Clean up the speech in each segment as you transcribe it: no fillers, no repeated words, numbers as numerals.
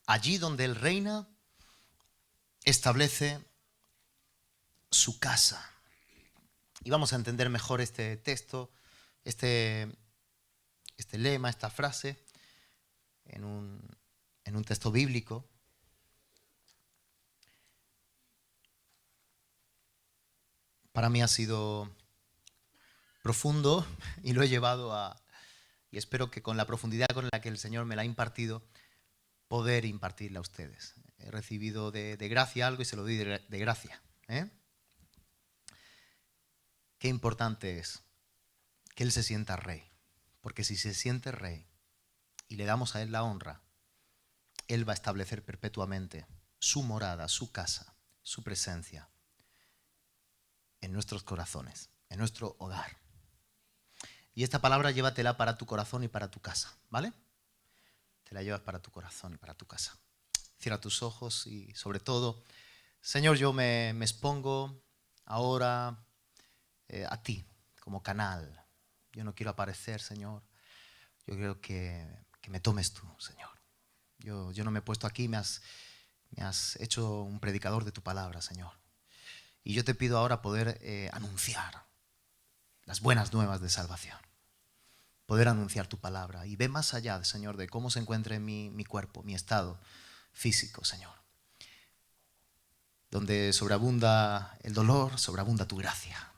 Allí donde Él reina, establece su casa. Y vamos a entender mejor este texto, este lema, esta frase, en un texto bíblico. Para mí ha sido profundo y lo he llevado y espero que con la profundidad con la que el Señor me la ha impartido, poder impartirla a ustedes. He recibido de gracia algo y se lo doy de gracia. Qué importante es que Él se sienta rey, porque si se siente rey y le damos a Él la honra, Él va a establecer perpetuamente su morada, su casa, su presencia en nuestros corazones, en nuestro hogar. Y esta palabra llévatela para tu corazón y para tu casa, ¿vale? Te la llevas para tu corazón y para tu casa. Cierra tus ojos y sobre todo, Señor, yo me expongo ahora a ti como canal. Yo no quiero aparecer, Señor. Yo quiero que me tomes tú, Señor. Yo no me he puesto aquí, me has hecho un predicador de tu palabra, Señor. Y yo te pido ahora poder anunciar las buenas nuevas de salvación. Poder anunciar tu palabra. Y ve más allá, Señor, de cómo se encuentre mi cuerpo, mi estado físico, Señor. Donde sobreabunda el dolor, sobreabunda tu gracia.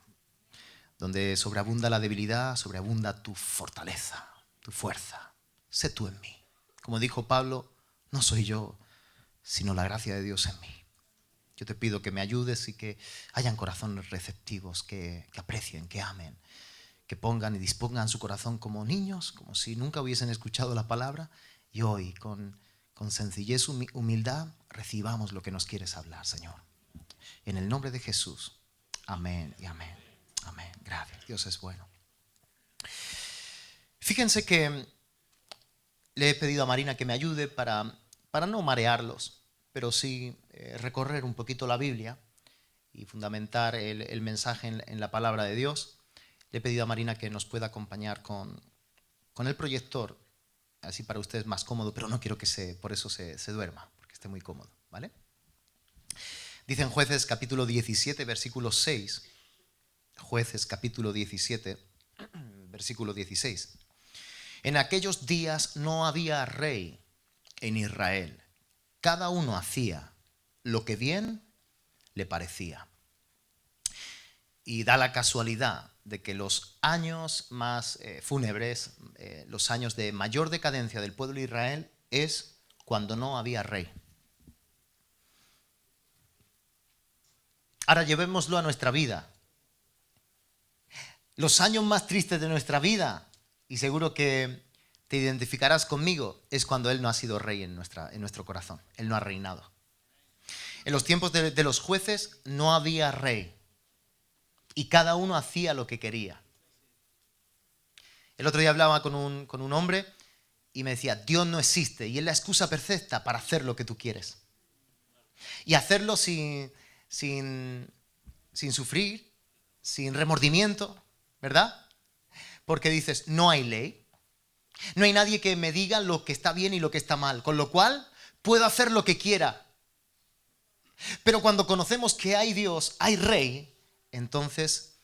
Donde sobreabunda la debilidad, sobreabunda tu fortaleza, tu fuerza. Sé tú en mí. Como dijo Pablo, no soy yo, sino la gracia de Dios en mí. Yo te pido que me ayudes y que hayan corazones receptivos, que aprecien, que amen, que pongan y dispongan su corazón como niños, como si nunca hubiesen escuchado la palabra, y hoy con sencillez, humildad, recibamos lo que nos quieres hablar, Señor. En el nombre de Jesús. Amén y amén. Amén. Gracias. Dios es bueno. Fíjense que le he pedido a Marina que me ayude para no marearlos, pero sí recorrer un poquito la Biblia y fundamentar el mensaje en la palabra de Dios. Le he pedido a Marina que nos pueda acompañar con el proyector, así para usted es más cómodo, pero no quiero que por eso se duerma, porque esté muy cómodo, ¿vale? Dice en Jueces capítulo 17, versículo 6, Jueces capítulo 17, versículo 16. En aquellos días no había rey en Israel. Cada uno hacía lo que bien le parecía. Y da la casualidad de que los años más fúnebres, los años de mayor decadencia del pueblo de Israel, es cuando no había rey. Ahora llevémoslo a nuestra vida. Los años más tristes de nuestra vida, y seguro que te identificarás conmigo, es cuando Él no ha sido rey en nuestro corazón. Él no ha reinado. En los tiempos de los jueces no había rey. Y cada uno hacía lo que quería. El otro día hablaba con un hombre y me decía, Dios no existe. Y es la excusa perfecta para hacer lo que tú quieres. Y hacerlo sin sufrir, sin remordimiento, ¿verdad? Porque dices, no hay ley. No hay nadie que me diga lo que está bien y lo que está mal. Con lo cual, puedo hacer lo que quiera. Pero cuando conocemos que hay Dios, hay rey, entonces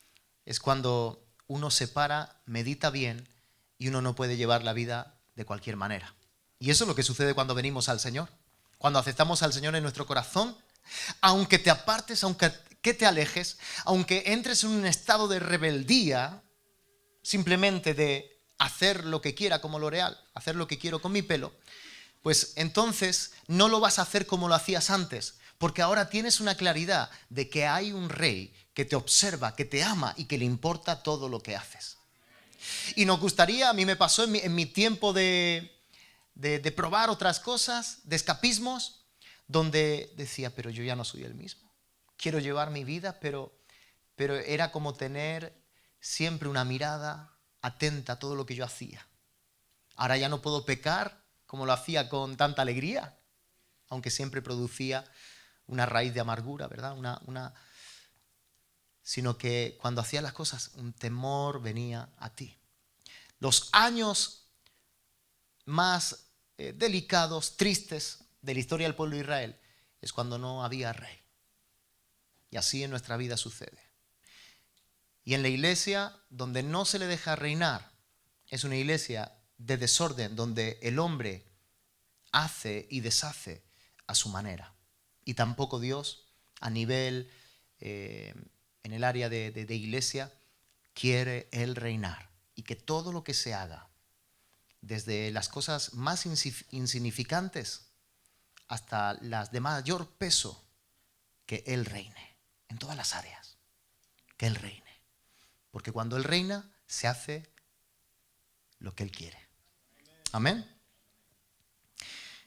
es cuando uno se para, medita bien y uno no puede llevar la vida de cualquier manera. Y eso es lo que sucede cuando venimos al Señor. Cuando aceptamos al Señor en nuestro corazón, aunque te apartes, aunque te alejes, aunque entres en un estado de rebeldía, simplemente de hacer lo que quiera como L'Oreal, hacer lo que quiero con mi pelo, pues entonces no lo vas a hacer como lo hacías antes, porque ahora tienes una claridad de que hay un rey que te observa, que te ama y que le importa todo lo que haces. Y nos gustaría, a mí me pasó en mi tiempo de probar otras cosas, de escapismos, donde decía, pero yo ya no soy el mismo. Quiero llevar mi vida, pero era como tener siempre una mirada atenta a todo lo que yo hacía. Ahora ya no puedo pecar como lo hacía con tanta alegría, aunque siempre producía una raíz de amargura, ¿verdad? Sino que cuando hacía las cosas, un temor venía a ti. Los años más delicados, tristes, de la historia del pueblo de Israel es cuando no había rey. Y así en nuestra vida sucede. Y en la iglesia, donde no se le deja reinar, es una iglesia de desorden, donde el hombre hace y deshace a su manera. Y tampoco Dios, a nivel, en el área de iglesia, quiere Él reinar. Y que todo lo que se haga, desde las cosas más insignificantes hasta las de mayor peso, que Él reine en todas las áreas, que Él reine. Porque cuando Él reina, se hace lo que Él quiere. Amén.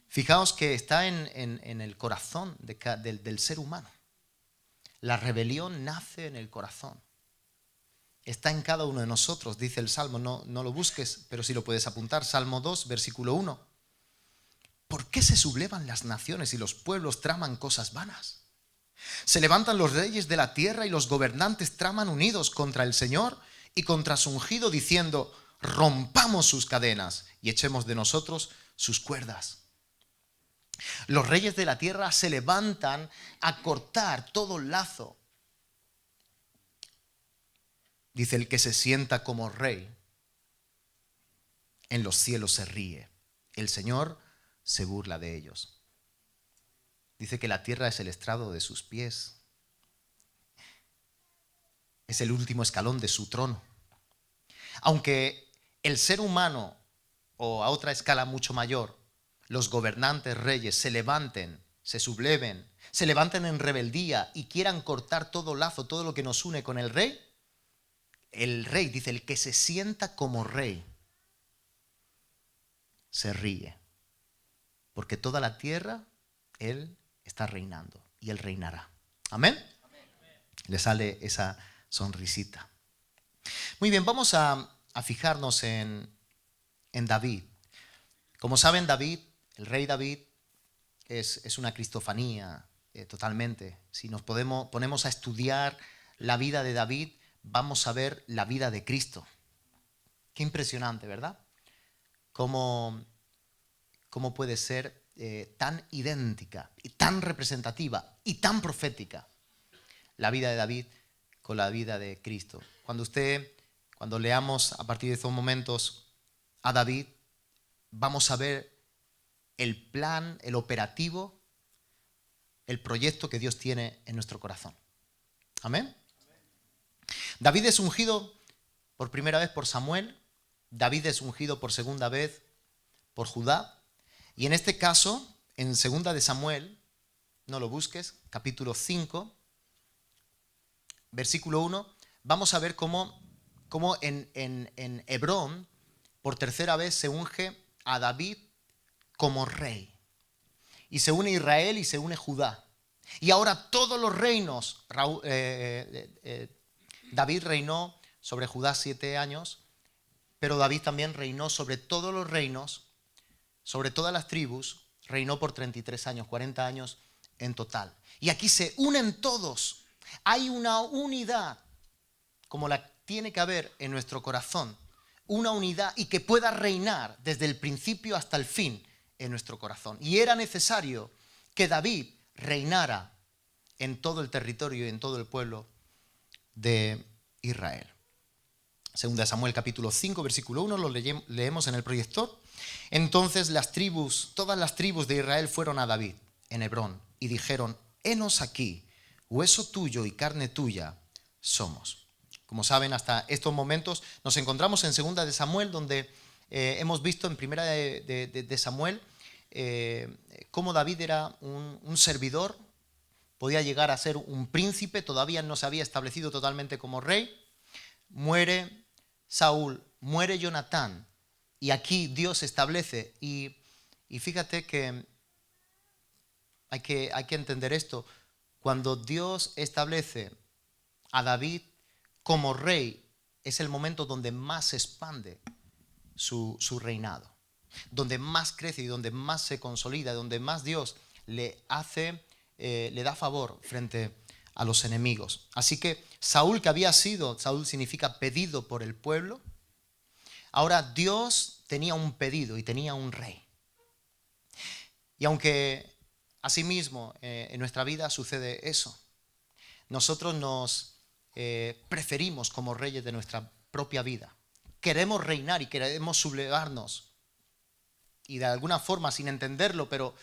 Fijaos que está en el corazón del ser humano. La rebelión nace en el corazón. Está en cada uno de nosotros, dice el Salmo. No lo busques, pero sí lo puedes apuntar. Salmo 2, versículo 1. ¿Por qué se sublevan las naciones y los pueblos traman cosas vanas? Se levantan los reyes de la tierra y los gobernantes traman unidos contra el Señor y contra su ungido, diciendo: rompamos sus cadenas y echemos de nosotros sus cuerdas. Los reyes de la tierra se levantan a cortar todo lazo. Dice: el que se sienta como rey en los cielos se ríe. El Señor se burla de ellos. Dice que la tierra es el estrado de sus pies. Es el último escalón de su trono. Aunque el ser humano, o a otra escala mucho mayor, los gobernantes reyes se levanten, se subleven, se levanten en rebeldía y quieran cortar todo lazo, todo lo que nos une con el rey dice: el que se sienta como rey se ríe, porque toda la tierra Él está reinando y Él reinará. Amén. Le sale esa sonrisita. Muy bien, vamos a fijarnos en David. Como saben, David, el rey David, es una cristofanía totalmente. Si nos ponemos a estudiar la vida de David, vamos a ver la vida de Cristo. Qué impresionante, ¿verdad? Cómo puede ser tan idéntica y tan representativa y tan profética la vida de David con la vida de Cristo. Cuando leamos a partir de estos momentos a David, vamos a ver el plan, el operativo, el proyecto que Dios tiene en nuestro corazón. Amén. David es ungido por primera vez por Samuel. David es ungido por segunda vez por Judá. Y en este caso, en segunda de Samuel, no lo busques, capítulo 5, versículo 1, vamos a ver cómo en Hebrón, por tercera vez se unge a David como rey. Y se une Israel y se une Judá. Y ahora todos los reinos, David reinó sobre Judá 7 años, pero David también reinó sobre todos los reinos, sobre todas las tribus, reinó por 33 años, 40 años en total. Y aquí se unen todos. Hay una unidad, como la tiene que haber en nuestro corazón. Una unidad y que pueda reinar desde el principio hasta el fin en nuestro corazón. Y era necesario que David reinara en todo el territorio y en todo el pueblo de Israel. Segunda de Samuel capítulo 5 versículo 1, lo leemos en el proyector. Entonces todas las tribus de Israel fueron a David en Hebrón y dijeron: henos aquí, hueso tuyo y carne tuya somos. Como saben, hasta estos momentos nos encontramos en segunda de Samuel, donde hemos visto en primera de Samuel cómo David era un servidor, podía llegar a ser un príncipe, todavía no se había establecido totalmente como rey. Muere Saúl, muere Jonatán, y aquí Dios establece, y fíjate que hay que entender esto. Cuando Dios establece a David como rey, es el momento donde más se expande su reinado, donde más crece y donde más se consolida, donde más Dios le da favor frente a los enemigos. Así que Saúl Saúl significa pedido por el pueblo. Ahora Dios tenía un pedido y tenía un rey. Y aunque asimismo en nuestra vida sucede eso, nosotros nos preferimos como reyes de nuestra propia vida. Queremos reinar y queremos sublevarnos. Y de alguna forma, sin entenderlo, pero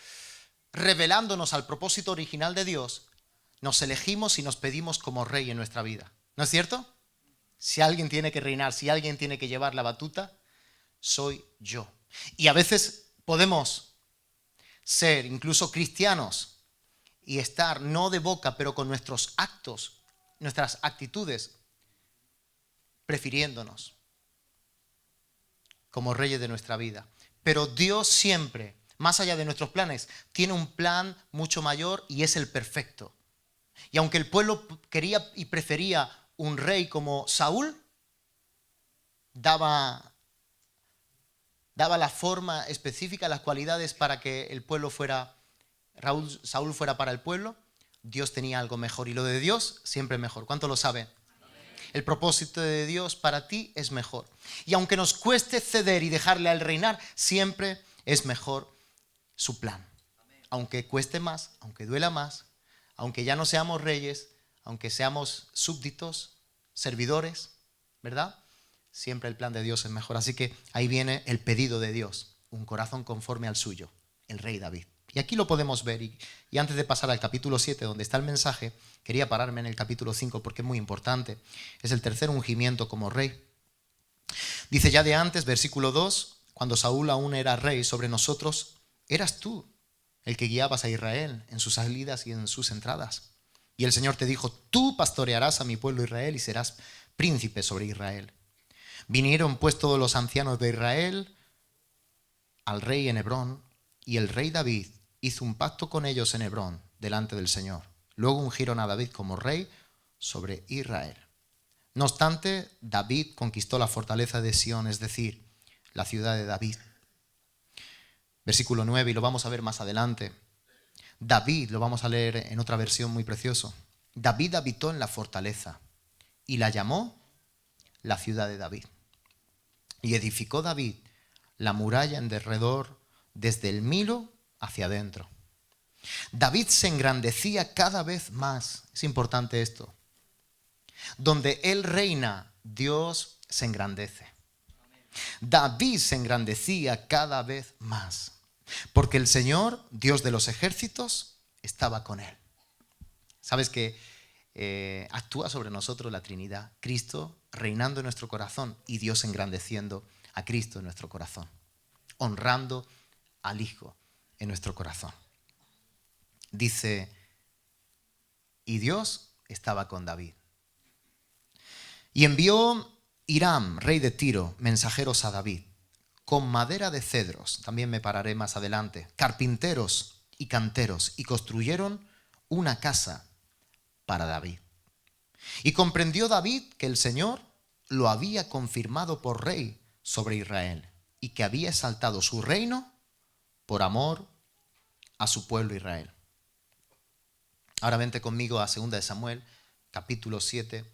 revelándonos al propósito original de Dios, nos elegimos y nos pedimos como rey en nuestra vida. ¿No es cierto? Si alguien tiene que reinar, si alguien tiene que llevar la batuta, soy yo. Y a veces podemos ser incluso cristianos y estar no de boca, pero con nuestros actos, nuestras actitudes, prefiriéndonos como reyes de nuestra vida. Pero Dios siempre, más allá de nuestros planes, tiene un plan mucho mayor y es el perfecto. Y aunque el pueblo quería y prefería un rey como Saúl, daba la forma específica, las cualidades para que el pueblo fuera, Saúl fuera para el pueblo. Dios tenía algo mejor y lo de Dios siempre es mejor. ¿Cuánto lo saben? El propósito de Dios para ti es mejor. Y aunque nos cueste ceder y dejarle al reinar, siempre es mejor su plan. Aunque cueste más, aunque duela más, aunque ya no seamos reyes, aunque seamos súbditos, servidores, ¿verdad? Siempre el plan de Dios es mejor. Así que ahí viene el pedido de Dios, un corazón conforme al suyo, el rey David. Y aquí lo podemos ver. Y antes de pasar al capítulo 7, donde está el mensaje, quería pararme en el capítulo 5 porque es muy importante. Es el tercer ungimiento como rey. Dice ya de antes, versículo 2, cuando Saúl aún era rey sobre nosotros, eras tú el que guiabas a Israel en sus salidas y en sus entradas. Y el Señor te dijo, tú pastorearás a mi pueblo Israel y serás príncipe sobre Israel. Vinieron pues todos los ancianos de Israel al rey en Hebrón, y el rey David hizo un pacto con ellos en Hebrón, delante del Señor. Luego ungieron a David como rey sobre Israel. No obstante, David conquistó la fortaleza de Sión, es decir, la ciudad de David. Versículo 9, y lo vamos a ver más adelante. David, lo vamos a leer en otra versión muy precioso. David habitó en la fortaleza y la llamó la ciudad de David. Y edificó David la muralla en derredor desde el Milo hacia adentro. David se engrandecía cada vez más. Es importante esto. Donde él reina, Dios se engrandece. David se engrandecía cada vez más, porque el Señor, Dios de los ejércitos, estaba con él. ¿Sabes que actúa sobre nosotros la Trinidad? Cristo reinando en nuestro corazón y Dios engrandeciendo a Cristo en nuestro corazón, honrando al Hijo en nuestro corazón. Dice, y Dios estaba con David. Y envió Hiram, rey de Tiro, mensajeros a David, con madera de cedros, también me pararé más adelante, carpinteros y canteros, y construyeron una casa para David. Y comprendió David que el Señor lo había confirmado por rey sobre Israel y que había exaltado su reino por amor a su pueblo Israel. Ahora vente conmigo a 2 de Samuel, capítulo 7,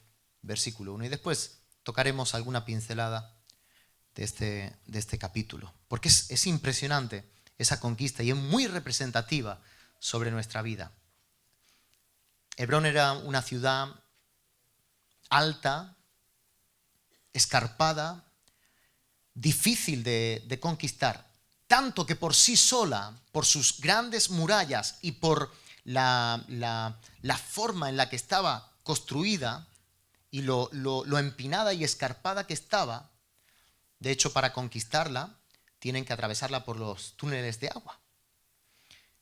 versículo 1. Y después tocaremos alguna pincelada de este capítulo. Porque es impresionante esa conquista y es muy representativa sobre nuestra vida. Hebrón era una ciudad alta, escarpada, difícil de conquistar. Tanto que por sí sola, por sus grandes murallas y por la forma en la que estaba construida y lo empinada y escarpada que estaba, de hecho para conquistarla tienen que atravesarla por los túneles de agua.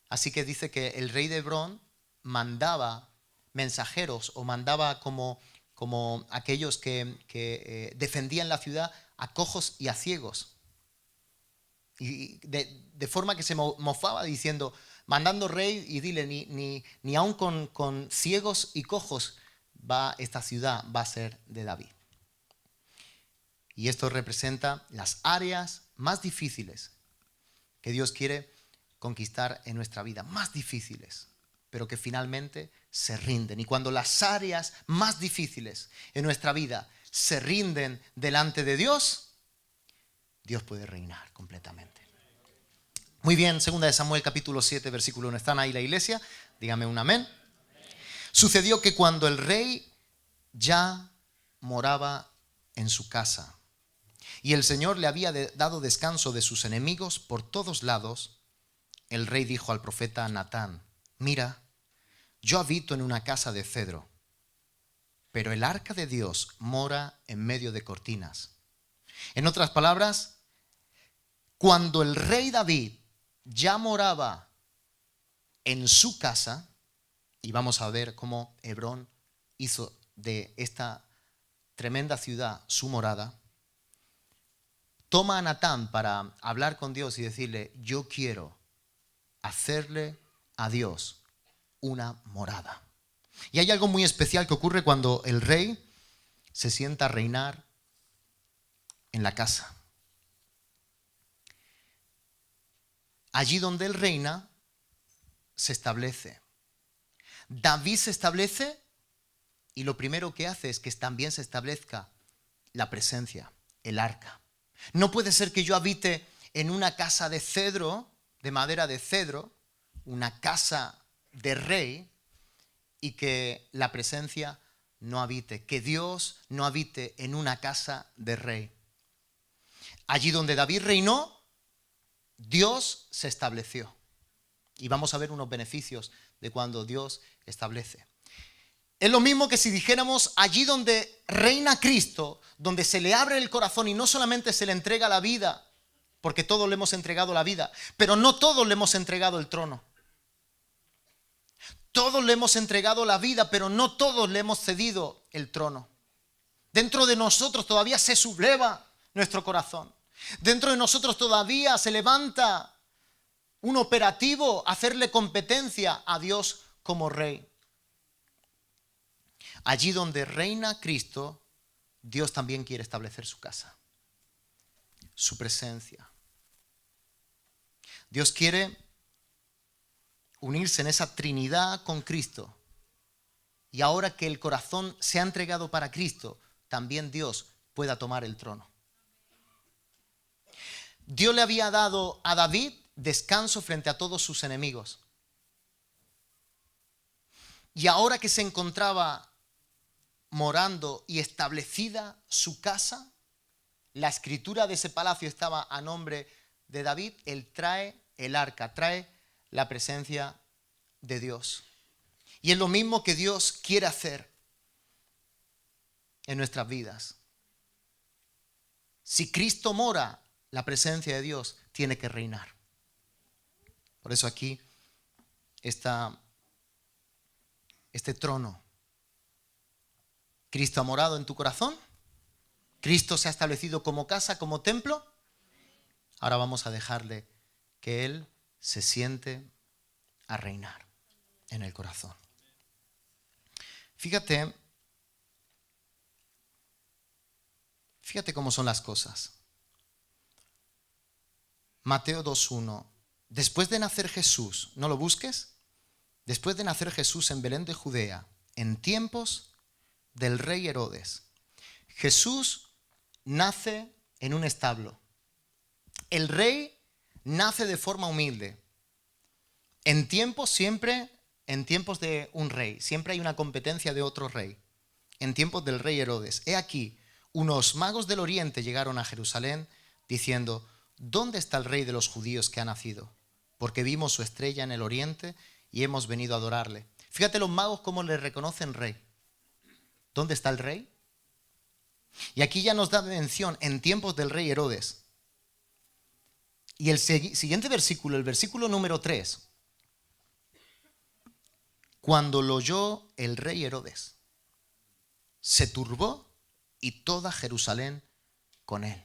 Así que dice que el rey de Hebrón mandaba mensajeros o mandaba como aquellos que defendían la ciudad a cojos y a ciegos. Y de forma que se mofaba diciendo, mandando rey y dile, ni aun con ciegos y cojos esta ciudad va a ser de David. Y esto representa las áreas más difíciles que Dios quiere conquistar en nuestra vida, más difíciles, pero que finalmente se rinden. Y cuando las áreas más difíciles en nuestra vida se rinden delante de Dios, Dios puede reinar completamente. Muy bien, 2 Samuel capítulo 7, versículo 1. ¿Están ahí la iglesia? Dígame un amén. Sucedió que cuando el rey ya moraba en su casa y el Señor le había dado descanso de sus enemigos por todos lados, el rey dijo al profeta Natán: mira, yo habito en una casa de cedro, pero el arca de Dios mora en medio de cortinas. En otras palabras, cuando el rey David ya moraba en su casa, y vamos a ver cómo Hebrón hizo de esta tremenda ciudad su morada, toma a Natán para hablar con Dios y decirle: yo quiero hacerle a Dios una morada. Y hay algo muy especial que ocurre cuando el rey se sienta a reinar en la casa. Allí donde él reina, se establece. David se establece y lo primero que hace es que también se establezca la presencia, el arca. No puede ser que yo habite en una casa de cedro, de madera de cedro, una casa de rey, y que la presencia no habite, que Dios no habite en una casa de rey. Allí donde David reinó, Dios se estableció. Y vamos a ver unos beneficios de cuando Dios establece. Es lo mismo que si dijéramos allí donde reina Cristo, donde se le abre el corazón y no solamente se le entrega la vida, porque todos le hemos entregado la vida, pero no todos le hemos entregado el trono. Todos le hemos entregado la vida, pero no todos le hemos cedido el trono. Dentro de nosotros todavía se subleva nuestro corazón. Dentro de nosotros todavía se levanta un operativo a hacerle competencia a Dios como rey. Allí donde reina Cristo, Dios también quiere establecer su casa, su presencia. Dios quiere unirse en esa Trinidad con Cristo. Y ahora que el corazón se ha entregado para Cristo, también Dios pueda tomar el trono. Dios le había dado a David descanso frente a todos sus enemigos. Y ahora que se encontraba morando y establecida su casa, la escritura de ese palacio estaba a nombre de David. Él trae el arca, trae la presencia de Dios. Y es lo mismo que Dios quiere hacer en nuestras vidas. Si Cristo mora, la presencia de Dios tiene que reinar. Por eso aquí está este trono. ¿Cristo ha morado en tu corazón? ¿Cristo se ha establecido como casa, como templo? Ahora vamos a dejarle que Él se siente a reinar en el corazón. Fíjate cómo son las cosas. Mateo 2:1. Después de nacer Jesús, no lo busques, después de nacer Jesús en Belén de Judea, en tiempos del rey Herodes. Jesús nace en un establo. El rey nace de forma humilde. En tiempos de un rey, siempre hay una competencia de otro rey. En tiempos del rey Herodes. He aquí, unos magos del oriente llegaron a Jerusalén diciendo: ¿dónde está el rey de los judíos que ha nacido? Porque vimos su estrella en el oriente y hemos venido a adorarle. Fíjate los magos cómo le reconocen rey. ¿Dónde está el rey? Y aquí ya nos da mención en tiempos del rey Herodes. Y el siguiente versículo, el versículo número 3. Cuando lo oyó el rey Herodes, se turbó y toda Jerusalén con él.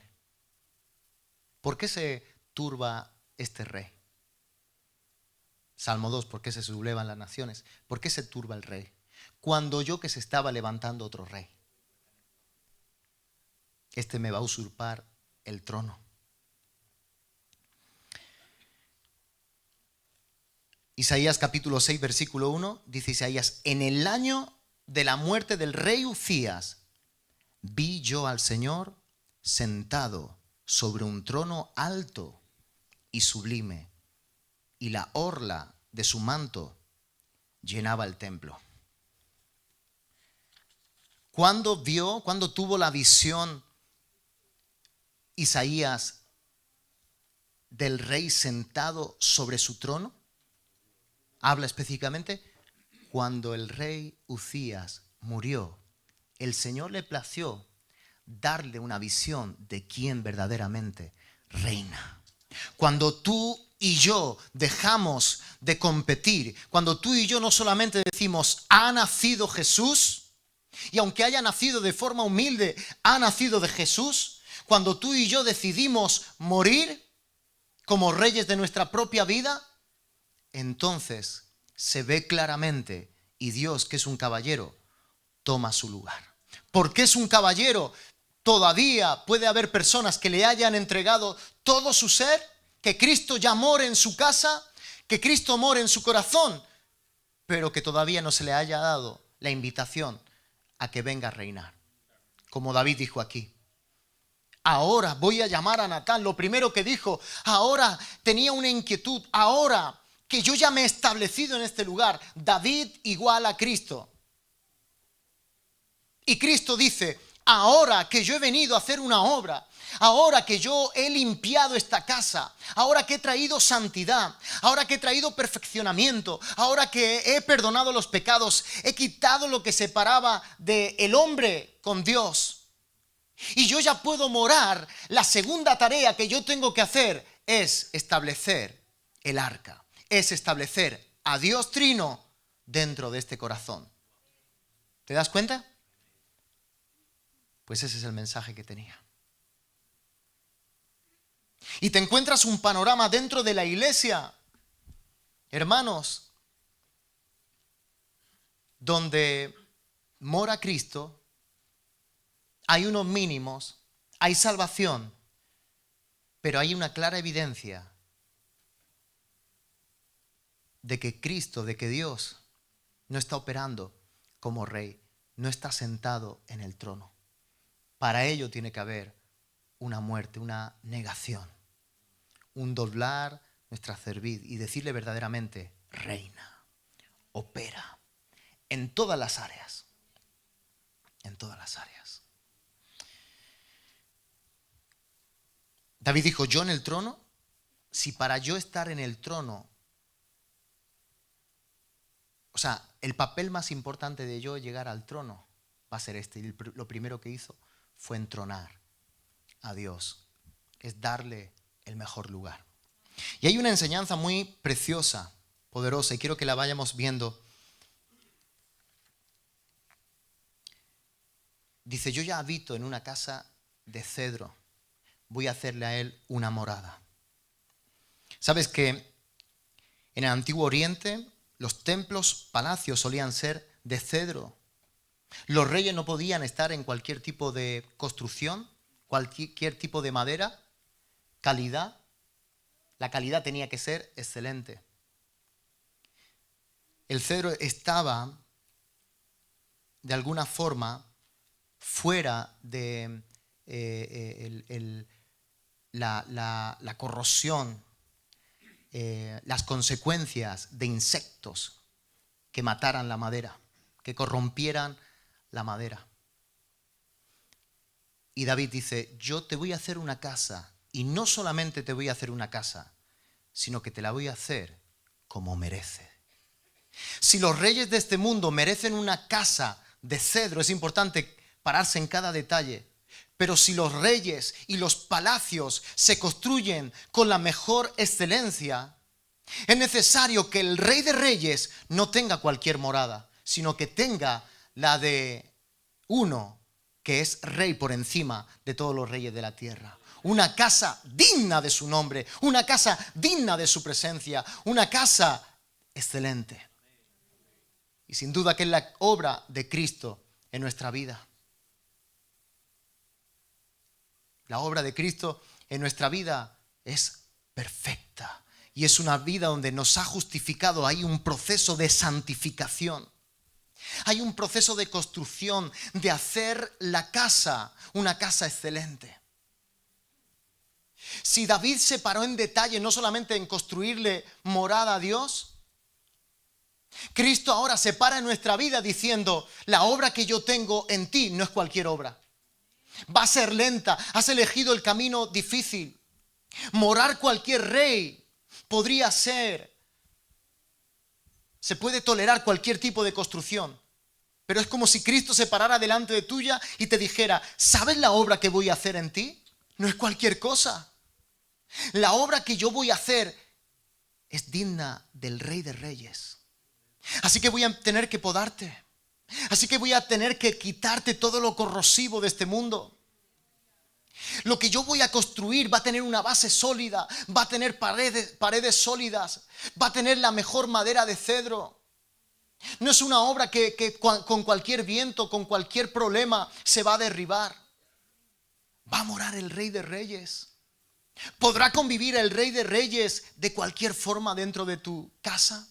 ¿Por qué se turba este rey? Salmo 2, ¿por qué se sublevan las naciones? ¿Por qué se turba el rey? Cuando oyó que se estaba levantando otro rey. Este me va a usurpar el trono. Isaías capítulo 6, versículo 1, dice Isaías: en el año de la muerte del rey Uzías, vi yo al Señor sentado sobre un trono alto y sublime, y la orla de su manto llenaba el templo. ¿Cuándo tuvo la visión Isaías del rey sentado sobre su trono? Habla específicamente cuando el rey Uzías murió. El Señor le plació darle una visión de quién verdaderamente reina. Cuando tú y yo dejamos de competir, cuando tú y yo no solamente decimos, ha nacido Jesús, y aunque haya nacido de forma humilde, ha nacido de Jesús, cuando tú y yo decidimos morir como reyes de nuestra propia vida, entonces se ve claramente y Dios, que es un caballero, toma su lugar. Porque es un caballero, todavía puede haber personas que le hayan entregado todo su ser, que Cristo ya more en su casa, que Cristo more en su corazón, pero que todavía no se le haya dado la invitación a que venga a reinar. Como David dijo aquí. Ahora voy a llamar a Natán. Lo primero que dijo, ahora tenía una inquietud, ahora que yo ya me he establecido en este lugar, David igual a Cristo. Y Cristo dice, ahora que yo he venido a hacer una obra, ahora que yo he limpiado esta casa, ahora que he traído santidad, ahora que he traído perfeccionamiento, ahora que he perdonado los pecados, he quitado lo que separaba del hombre con Dios, y yo ya puedo morar, la segunda tarea que yo tengo que hacer es establecer el arca, es establecer a Dios Trino dentro de este corazón. ¿Te das cuenta? Pues ese es el mensaje que tenía. Y te encuentras un panorama dentro de la iglesia, hermanos, donde mora Cristo, hay unos mínimos, hay salvación, pero hay una clara evidencia de que Cristo, de que Dios no está operando como rey, no está sentado en el trono. Para ello tiene que haber una muerte, una negación, un doblar nuestra cerviz y decirle verdaderamente, reina, opera en todas las áreas, en todas las áreas. David dijo, yo en el trono, si para yo estar en el trono, o sea, el papel más importante de yo llegar al trono va a ser este. Y lo primero que hizo fue entronar a Dios, es darle el mejor lugar. Y hay una enseñanza muy preciosa, poderosa, y quiero que la vayamos viendo. Dice, yo ya habito en una casa de cedro, voy a hacerle a él una morada. ¿Sabes que en el Antiguo Oriente los templos, palacios solían ser de cedro? Los reyes no podían estar en cualquier tipo de construcción, cualquier tipo de madera, calidad. La calidad tenía que ser excelente. El cedro estaba, de alguna forma, fuera de la corrosión, las consecuencias de insectos que mataran la madera, que corrompieran la madera. Y David dice, yo te voy a hacer una casa, y no solamente te voy a hacer una casa, sino que te la voy a hacer como merece. Si los reyes de este mundo merecen una casa de cedro, es importante pararse en cada detalle, pero si los reyes y los palacios se construyen con la mejor excelencia, es necesario que el rey de reyes no tenga cualquier morada, sino que tenga la de uno que es rey por encima de todos los reyes de la tierra. Una casa digna de su nombre, una casa digna de su presencia, una casa excelente. Y sin duda que es la obra de Cristo en nuestra vida. La obra de Cristo en nuestra vida es perfecta. Y es una vida donde nos ha justificado. Hay un proceso de santificación. Hay un proceso de construcción, de hacer la casa una casa excelente. Si David se paró en detalle no solamente en construirle morada a Dios, Cristo ahora se para en nuestra vida diciendo, la obra que yo tengo en ti no es cualquier obra. Va a ser lenta, has elegido el camino difícil. Morar cualquier rey podría ser, se puede tolerar cualquier tipo de construcción, pero es como si Cristo se parara delante de tuya y te dijera, ¿sabes la obra que voy a hacer en ti? No es cualquier cosa. La obra que yo voy a hacer es digna del Rey de Reyes. Así que voy a tener que podarte. Así que voy a tener que quitarte todo lo corrosivo de este mundo. Lo que yo voy a construir va a tener una base sólida, va a tener paredes sólidas, va a tener la mejor madera de cedro. No es una obra que con cualquier viento, con cualquier problema se va a derribar. Va a morar el Rey de Reyes. ¿Podrá convivir el Rey de Reyes de cualquier forma dentro de tu casa?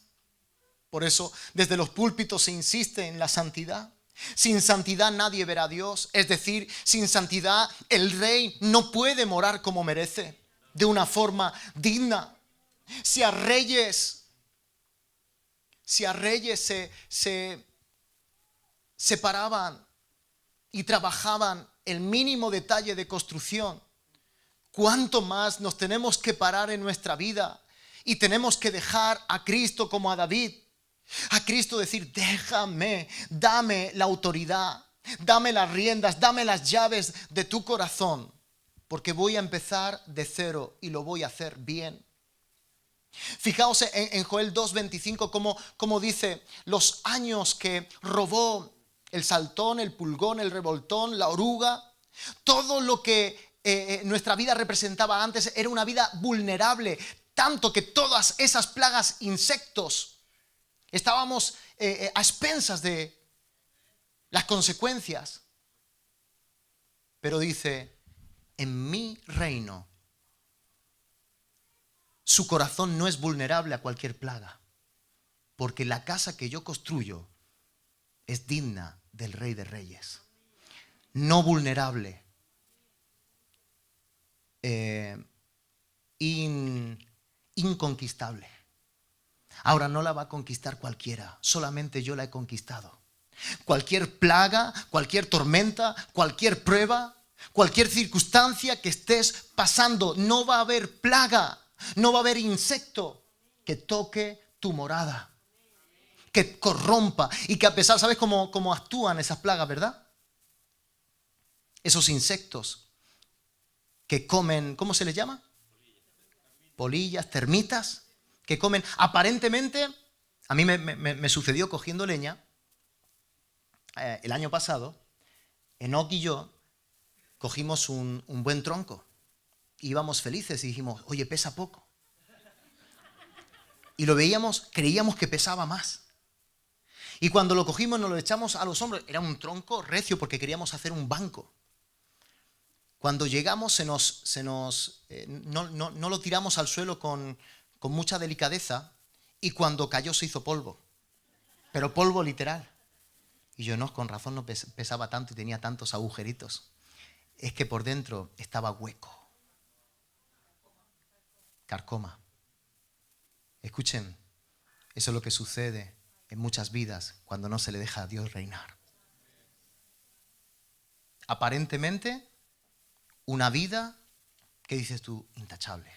Por eso desde los púlpitos se insiste en la santidad. Sin santidad nadie verá a Dios. Es decir, sin santidad el Rey no puede morar como merece, de una forma digna. Si a reyes se paraban y trabajaban el mínimo detalle de construcción, ¿cuánto más nos tenemos que parar en nuestra vida y tenemos que dejar a Cristo como a David? A Cristo decir, déjame, dame la autoridad, dame las riendas, dame las llaves de tu corazón, porque voy a empezar de cero y lo voy a hacer bien. Fijaos en Joel 2:25 como dice, los años que robó el saltón, el pulgón, el revoltón, la oruga, todo lo que nuestra vida representaba antes era una vida vulnerable, tanto que todas esas plagas, insectos, estábamos a expensas de las consecuencias. Pero dice, en mi reino, su corazón no es vulnerable a cualquier plaga, porque la casa que yo construyo es digna del Rey de Reyes. No vulnerable, inconquistable. Ahora no la va a conquistar cualquiera, solamente yo la he conquistado. Cualquier plaga, cualquier tormenta, cualquier prueba, cualquier circunstancia que estés pasando, no va a haber plaga, no va a haber insecto que toque tu morada, que corrompa y que a pesar, ¿sabes cómo actúan esas plagas, verdad? Esos insectos que comen, ¿cómo se les llama? Polillas, termitas, que comen aparentemente. A mí me sucedió cogiendo leña el año pasado. Enoch y yo cogimos un buen tronco, íbamos felices y dijimos, oye, pesa poco, y lo veíamos, creíamos que pesaba más, y cuando lo cogimos nos lo echamos a los hombros. Era un tronco recio porque queríamos hacer un banco. Cuando llegamos no lo tiramos al suelo con mucha delicadeza, y cuando cayó se hizo polvo, pero polvo literal. Y yo, no, con razón no pesaba tanto y tenía tantos agujeritos. Es que por dentro estaba hueco. Carcoma. Escuchen, eso es lo que sucede en muchas vidas cuando no se le deja a Dios reinar. Aparentemente, una vida, ¿qué dices tú? Intachable.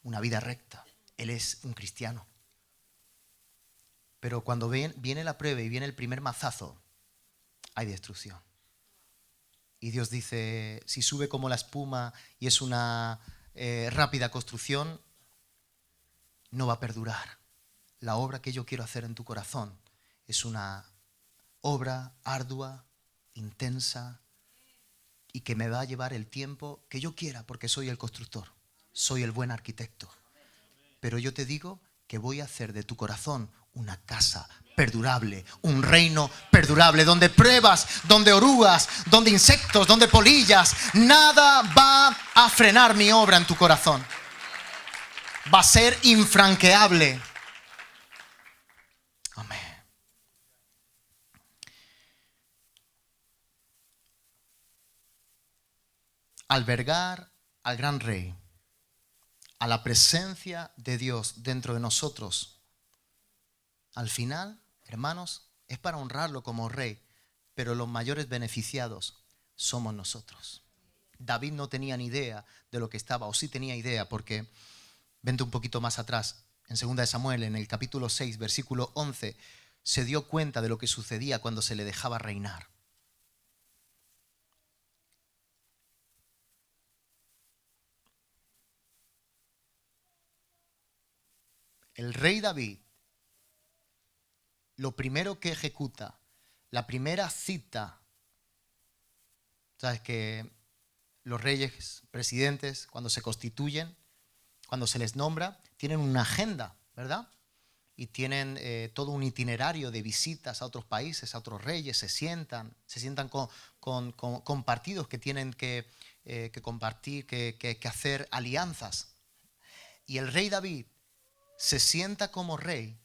Una vida recta. Él es un cristiano. Pero cuando viene la prueba y viene el primer mazazo, hay destrucción. Y Dios dice, si sube como la espuma y es una rápida construcción, no va a perdurar. La obra que yo quiero hacer en tu corazón es una obra ardua, intensa, y que me va a llevar el tiempo que yo quiera, porque soy el constructor, soy el buen arquitecto. Pero yo te digo que voy a hacer de tu corazón una casa perdurable, un reino perdurable, donde pruebas, donde orugas, donde insectos, donde polillas, nada va a frenar mi obra en tu corazón. Va a ser infranqueable. Amén. Albergar al gran rey a la presencia de Dios dentro de nosotros, al final, hermanos, es para honrarlo como rey, pero los mayores beneficiados somos nosotros. David no tenía ni idea de lo que estaba, o sí tenía idea, porque vente un poquito más atrás, en 2 de Samuel, en el capítulo 6, versículo 11, se dio cuenta de lo que sucedía cuando se le dejaba reinar. El rey David, lo primero que ejecuta, la primera cita, sabes que los reyes, presidentes, cuando se constituyen, cuando se les nombra, tienen una agenda, ¿verdad? Y tienen todo un itinerario de visitas a otros países, a otros reyes, se sientan con partidos que tienen que compartir, que hacer alianzas. Y el rey David se sienta como rey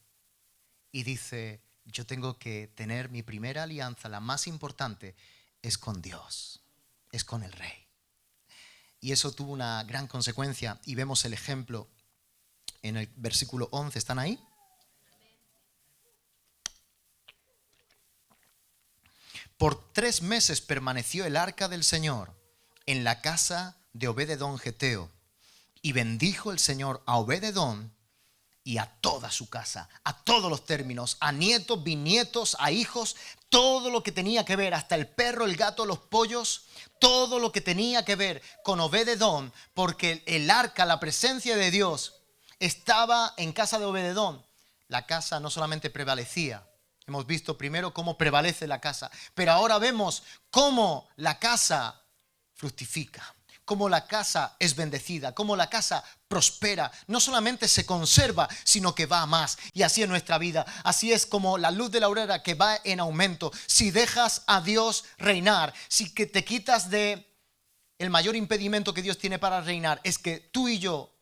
y dice, yo tengo que tener mi primera alianza, la más importante, es con Dios, es con el rey. Y eso tuvo una gran consecuencia y vemos el ejemplo en el versículo 11. ¿Están ahí? Por 3 meses permaneció el arca del Señor en la casa de Obed-edom geteo, y bendijo el Señor a Obed-edom y a toda su casa, a todos los términos, a nietos, bisnietos, a hijos, todo lo que tenía que ver, hasta el perro, el gato, los pollos, todo lo que tenía que ver con Obed-edom, porque el arca, la presencia de Dios, estaba en casa de Obed-edom. La casa no solamente prevalecía, hemos visto primero cómo prevalece la casa, pero ahora vemos cómo la casa fructifica, cómo la casa es bendecida, cómo la casa prospera, no solamente se conserva, sino que va a más. Y así es nuestra vida, así es como la luz de la aurora que va en aumento. Si dejas a Dios reinar, si que te quitas de el mayor impedimento que Dios tiene para reinar, es que tú y yo,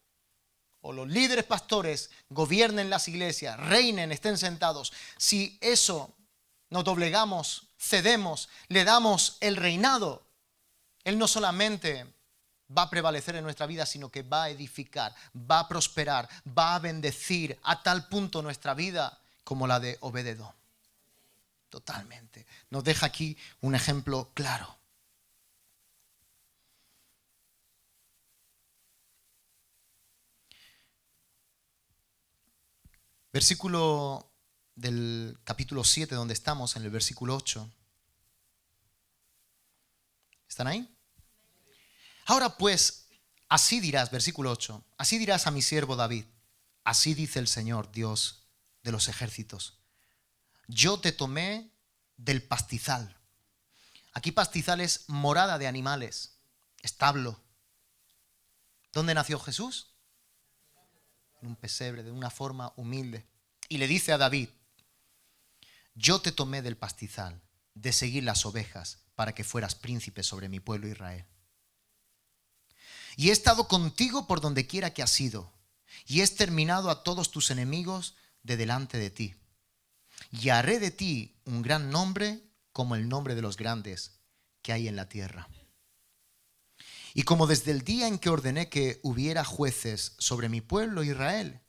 o los líderes pastores, gobiernen las iglesias, reinen, estén sentados. Si eso nos doblegamos, cedemos, le damos el reinado, Él no solamente va a prevalecer en nuestra vida, sino que va a edificar, va a prosperar, va a bendecir a tal punto nuestra vida como la de Obed-edom. Totalmente. Nos deja aquí un ejemplo claro. Versículo del capítulo 7, donde estamos, en el versículo 8. ¿Están ahí? Ahora pues, así dirás, versículo 8, así dirás a mi siervo David, así dice el Señor, Dios de los ejércitos, yo te tomé del pastizal. Aquí pastizal es morada de animales, establo. ¿Dónde nació Jesús? En un pesebre, de una forma humilde. Y le dice a David, yo te tomé del pastizal, de seguir las ovejas, para que fueras príncipe sobre mi pueblo Israel. Y he estado contigo por donde quiera que has ido, y he exterminado a todos tus enemigos de delante de ti. Y haré de ti un gran nombre como el nombre de los grandes que hay en la tierra. Y como desde el día en que ordené que hubiera jueces sobre mi pueblo Israel,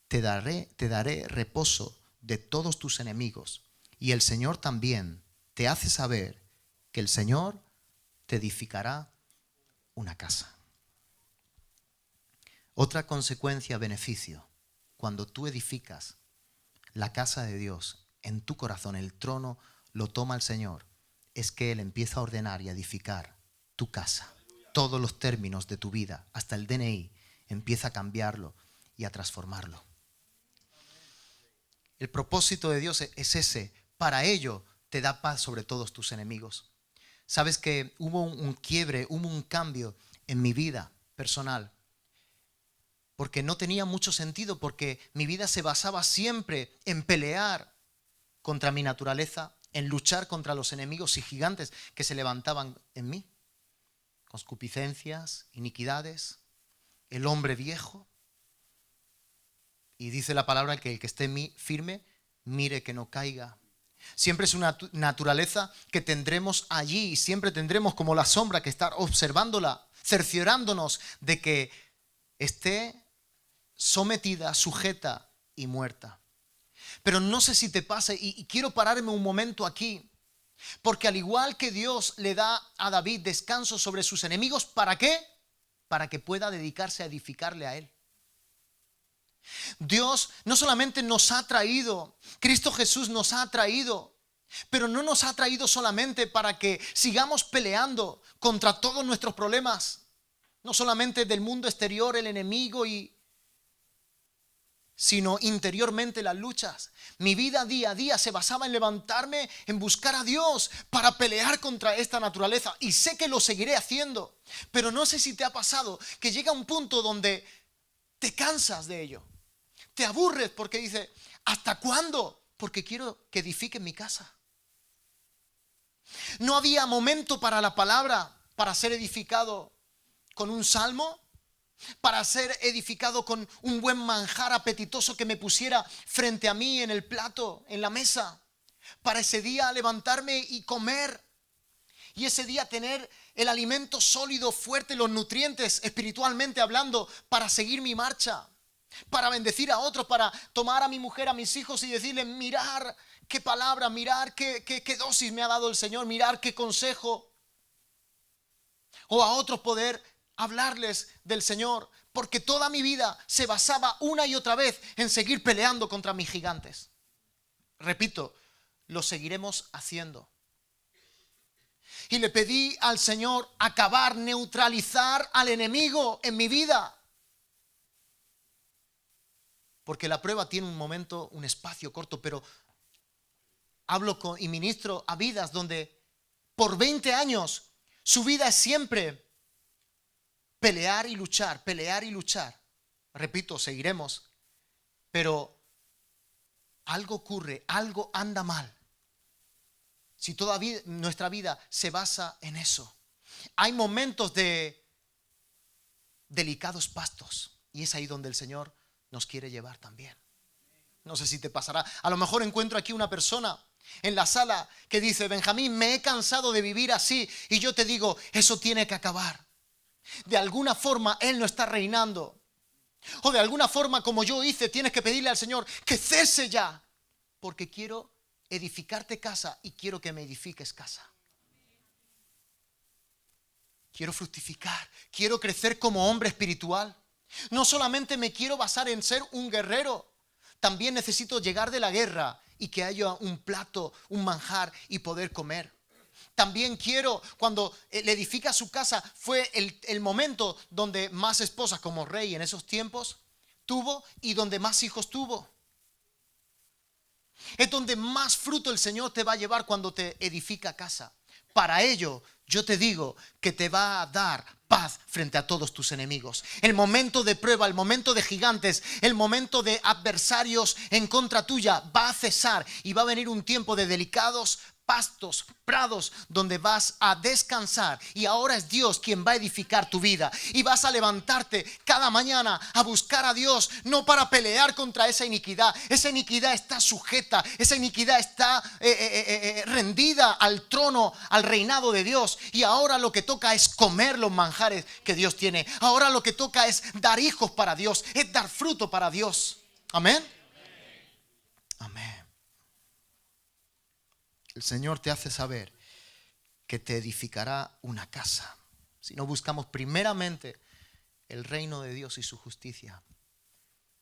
te daré reposo de todos tus enemigos. Y el Señor también te hace saber que el Señor te edificará una casa. Otra consecuencia, beneficio, cuando tú edificas la casa de Dios en tu corazón, el trono lo toma el Señor, es que Él empieza a ordenar y a edificar tu casa. Todos los términos de tu vida, hasta el DNI, empieza a cambiarlo y a transformarlo. El propósito de Dios es ese. Para ello te da paz sobre todos tus enemigos. Sabes que hubo un quiebre, hubo un cambio en mi vida personal, porque no tenía mucho sentido, porque mi vida se basaba siempre en pelear contra mi naturaleza, en luchar contra los enemigos y gigantes que se levantaban en mí. Concupiscencias, iniquidades, el hombre viejo. Y dice la palabra que el que esté firme, mire que no caiga. Siempre es una naturaleza que tendremos allí y siempre tendremos como la sombra que estar observándola, cerciorándonos de que esté sometida, sujeta y muerta. Pero no sé si te pasa, y quiero pararme un momento aquí, porque al igual que Dios le da a David descanso sobre sus enemigos, ¿para qué? Para que pueda dedicarse a edificarle a él. Dios no solamente nos ha traído, Cristo Jesús nos ha traído, pero no nos ha traído solamente para que sigamos peleando contra todos nuestros problemas, no solamente del mundo exterior, el enemigo, sino interiormente las luchas. Mi vida día a día se basaba en levantarme, en buscar a Dios para pelear contra esta naturaleza. Y sé que lo seguiré haciendo, pero no sé si te ha pasado que llega un punto donde te cansas de ello. Te aburres porque dices, ¿hasta cuándo? Porque quiero que edifiquen mi casa. No había momento para la palabra, para ser edificado con un salmo, para ser edificado con un buen manjar apetitoso que me pusiera frente a mí en el plato, en la mesa, para ese día levantarme y comer, y ese día tener el alimento sólido, fuerte, los nutrientes espiritualmente hablando, para seguir mi marcha, para bendecir a otros, para tomar a mi mujer, a mis hijos y decirles, mirar qué palabra, mirar qué dosis me ha dado el Señor, mirar qué consejo, o a otros poder hablarles del Señor, porque toda mi vida se basaba una y otra vez en seguir peleando contra mis gigantes. Repito, lo seguiremos haciendo. Y le pedí al Señor acabar, neutralizar al enemigo en mi vida. Porque la prueba tiene un momento, un espacio corto, pero hablo y ministro a vidas donde por 20 años su vida es siempre pelear y luchar, pelear y luchar. Repito, seguiremos, pero algo ocurre, algo anda mal. Si todavía nuestra vida se basa en eso. Hay momentos de delicados pastos y es ahí donde el Señor nos quiere llevar también. No sé si te pasará. A lo mejor encuentro aquí una persona en la sala que dice, Benjamín, me he cansado de vivir así. Y yo te digo, eso tiene que acabar. De alguna forma Él no está reinando. O de alguna forma, como yo hice, tienes que pedirle al Señor que cese ya. Porque quiero edificarte casa y quiero que me edifiques casa. Quiero fructificar, quiero crecer como hombre espiritual. No solamente me quiero basar en ser un guerrero, también necesito llegar de la guerra y que haya un plato, un manjar y poder comer. También quiero, cuando le edifica su casa, fue el momento donde más esposas como rey en esos tiempos tuvo y donde más hijos tuvo. Es donde más fruto el Señor te va a llevar cuando te edifica casa. Para ello, yo te digo que te va a dar paz frente a todos tus enemigos. El momento de prueba, el momento de gigantes, el momento de adversarios en contra tuya va a cesar y va a venir un tiempo de delicados pastos, prados, donde vas a descansar. Y ahora es Dios quien va a edificar tu vida. Y vas a levantarte cada mañana a buscar a Dios, no para pelear contra esa iniquidad. Esa iniquidad está sujeta, esa iniquidad está rendida al trono, al reinado de Dios. Y ahora lo que toca es comer los manjares que Dios tiene. Ahora lo que toca es dar hijos para Dios, es dar fruto para Dios. Amén. Amén. El Señor te hace saber que te edificará una casa. Si no buscamos primeramente el reino de Dios y su justicia.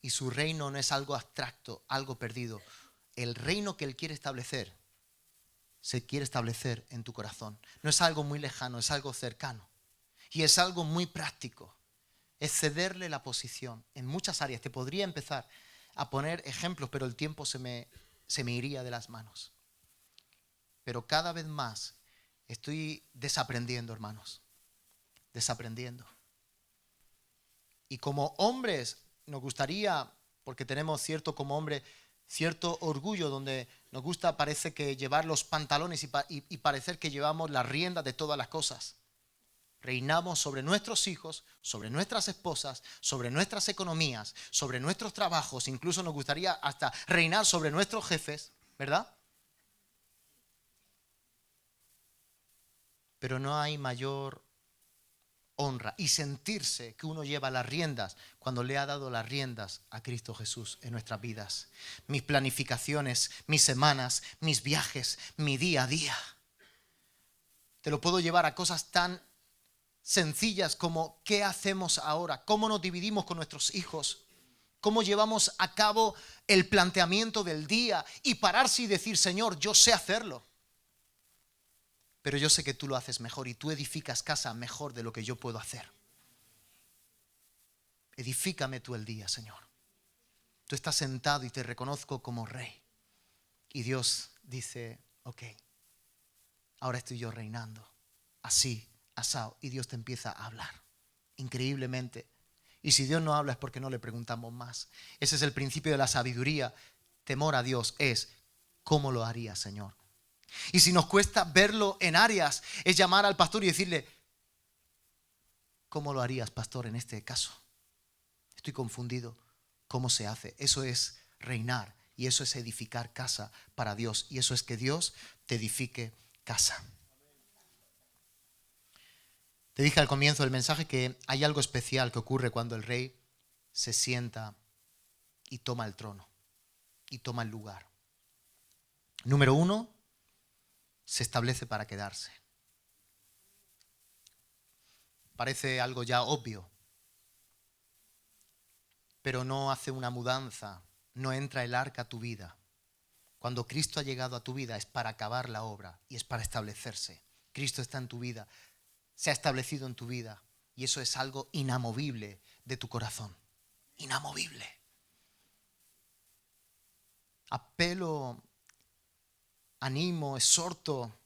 Y su reino no es algo abstracto, algo perdido. El reino que Él quiere establecer, se quiere establecer en tu corazón. No es algo muy lejano, es algo cercano. Y es algo muy práctico. Es cederle la posición en muchas áreas. Te podría empezar a poner ejemplos, pero el tiempo se me iría de las manos. Pero cada vez más estoy desaprendiendo, hermanos. Desaprendiendo. Y como hombres nos gustaría, porque tenemos como hombre, cierto orgullo donde nos gusta, parece que llevar los pantalones y parecer que llevamos la rienda de todas las cosas. Reinamos sobre nuestros hijos, sobre nuestras esposas, sobre nuestras economías, sobre nuestros trabajos. Incluso nos gustaría hasta reinar sobre nuestros jefes, ¿verdad? Pero no hay mayor honra y sentirse que uno lleva las riendas cuando le ha dado las riendas a Cristo Jesús en nuestras vidas. Mis planificaciones, mis semanas, mis viajes, mi día a día. Te lo puedo llevar a cosas tan sencillas como ¿qué hacemos ahora? ¿Cómo nos dividimos con nuestros hijos? ¿Cómo llevamos a cabo el planteamiento del día? Y pararse y decir, Señor, yo sé hacerlo. Pero yo sé que tú lo haces mejor y tú edificas casa mejor de lo que yo puedo hacer. Edifícame tú el día, Señor. Tú estás sentado y te reconozco como rey. Y Dios dice, ok, ahora estoy yo reinando. Así, asao. Y Dios te empieza a hablar. Increíblemente. Y si Dios no habla es porque no le preguntamos más. Ese es el principio de la sabiduría. Temor a Dios es, ¿cómo lo haría, Señor? Y si nos cuesta verlo en áreas, es llamar al pastor y decirle, ¿cómo lo harías, pastor, en este caso? Estoy confundido. ¿Cómo se hace? Eso es reinar y eso es edificar casa para Dios. Y eso es que Dios te edifique casa. Te dije al comienzo del mensaje que hay algo especial que ocurre cuando el rey se sienta y toma el trono y toma el lugar. Número 1, se establece para quedarse. Parece algo ya obvio, pero no hace una mudanza, no entra el arca a tu vida. Cuando Cristo ha llegado a tu vida es para acabar la obra y es para establecerse. Cristo está en tu vida, se ha establecido en tu vida y eso es algo inamovible de tu corazón. Inamovible. Apelo, animo, exhorto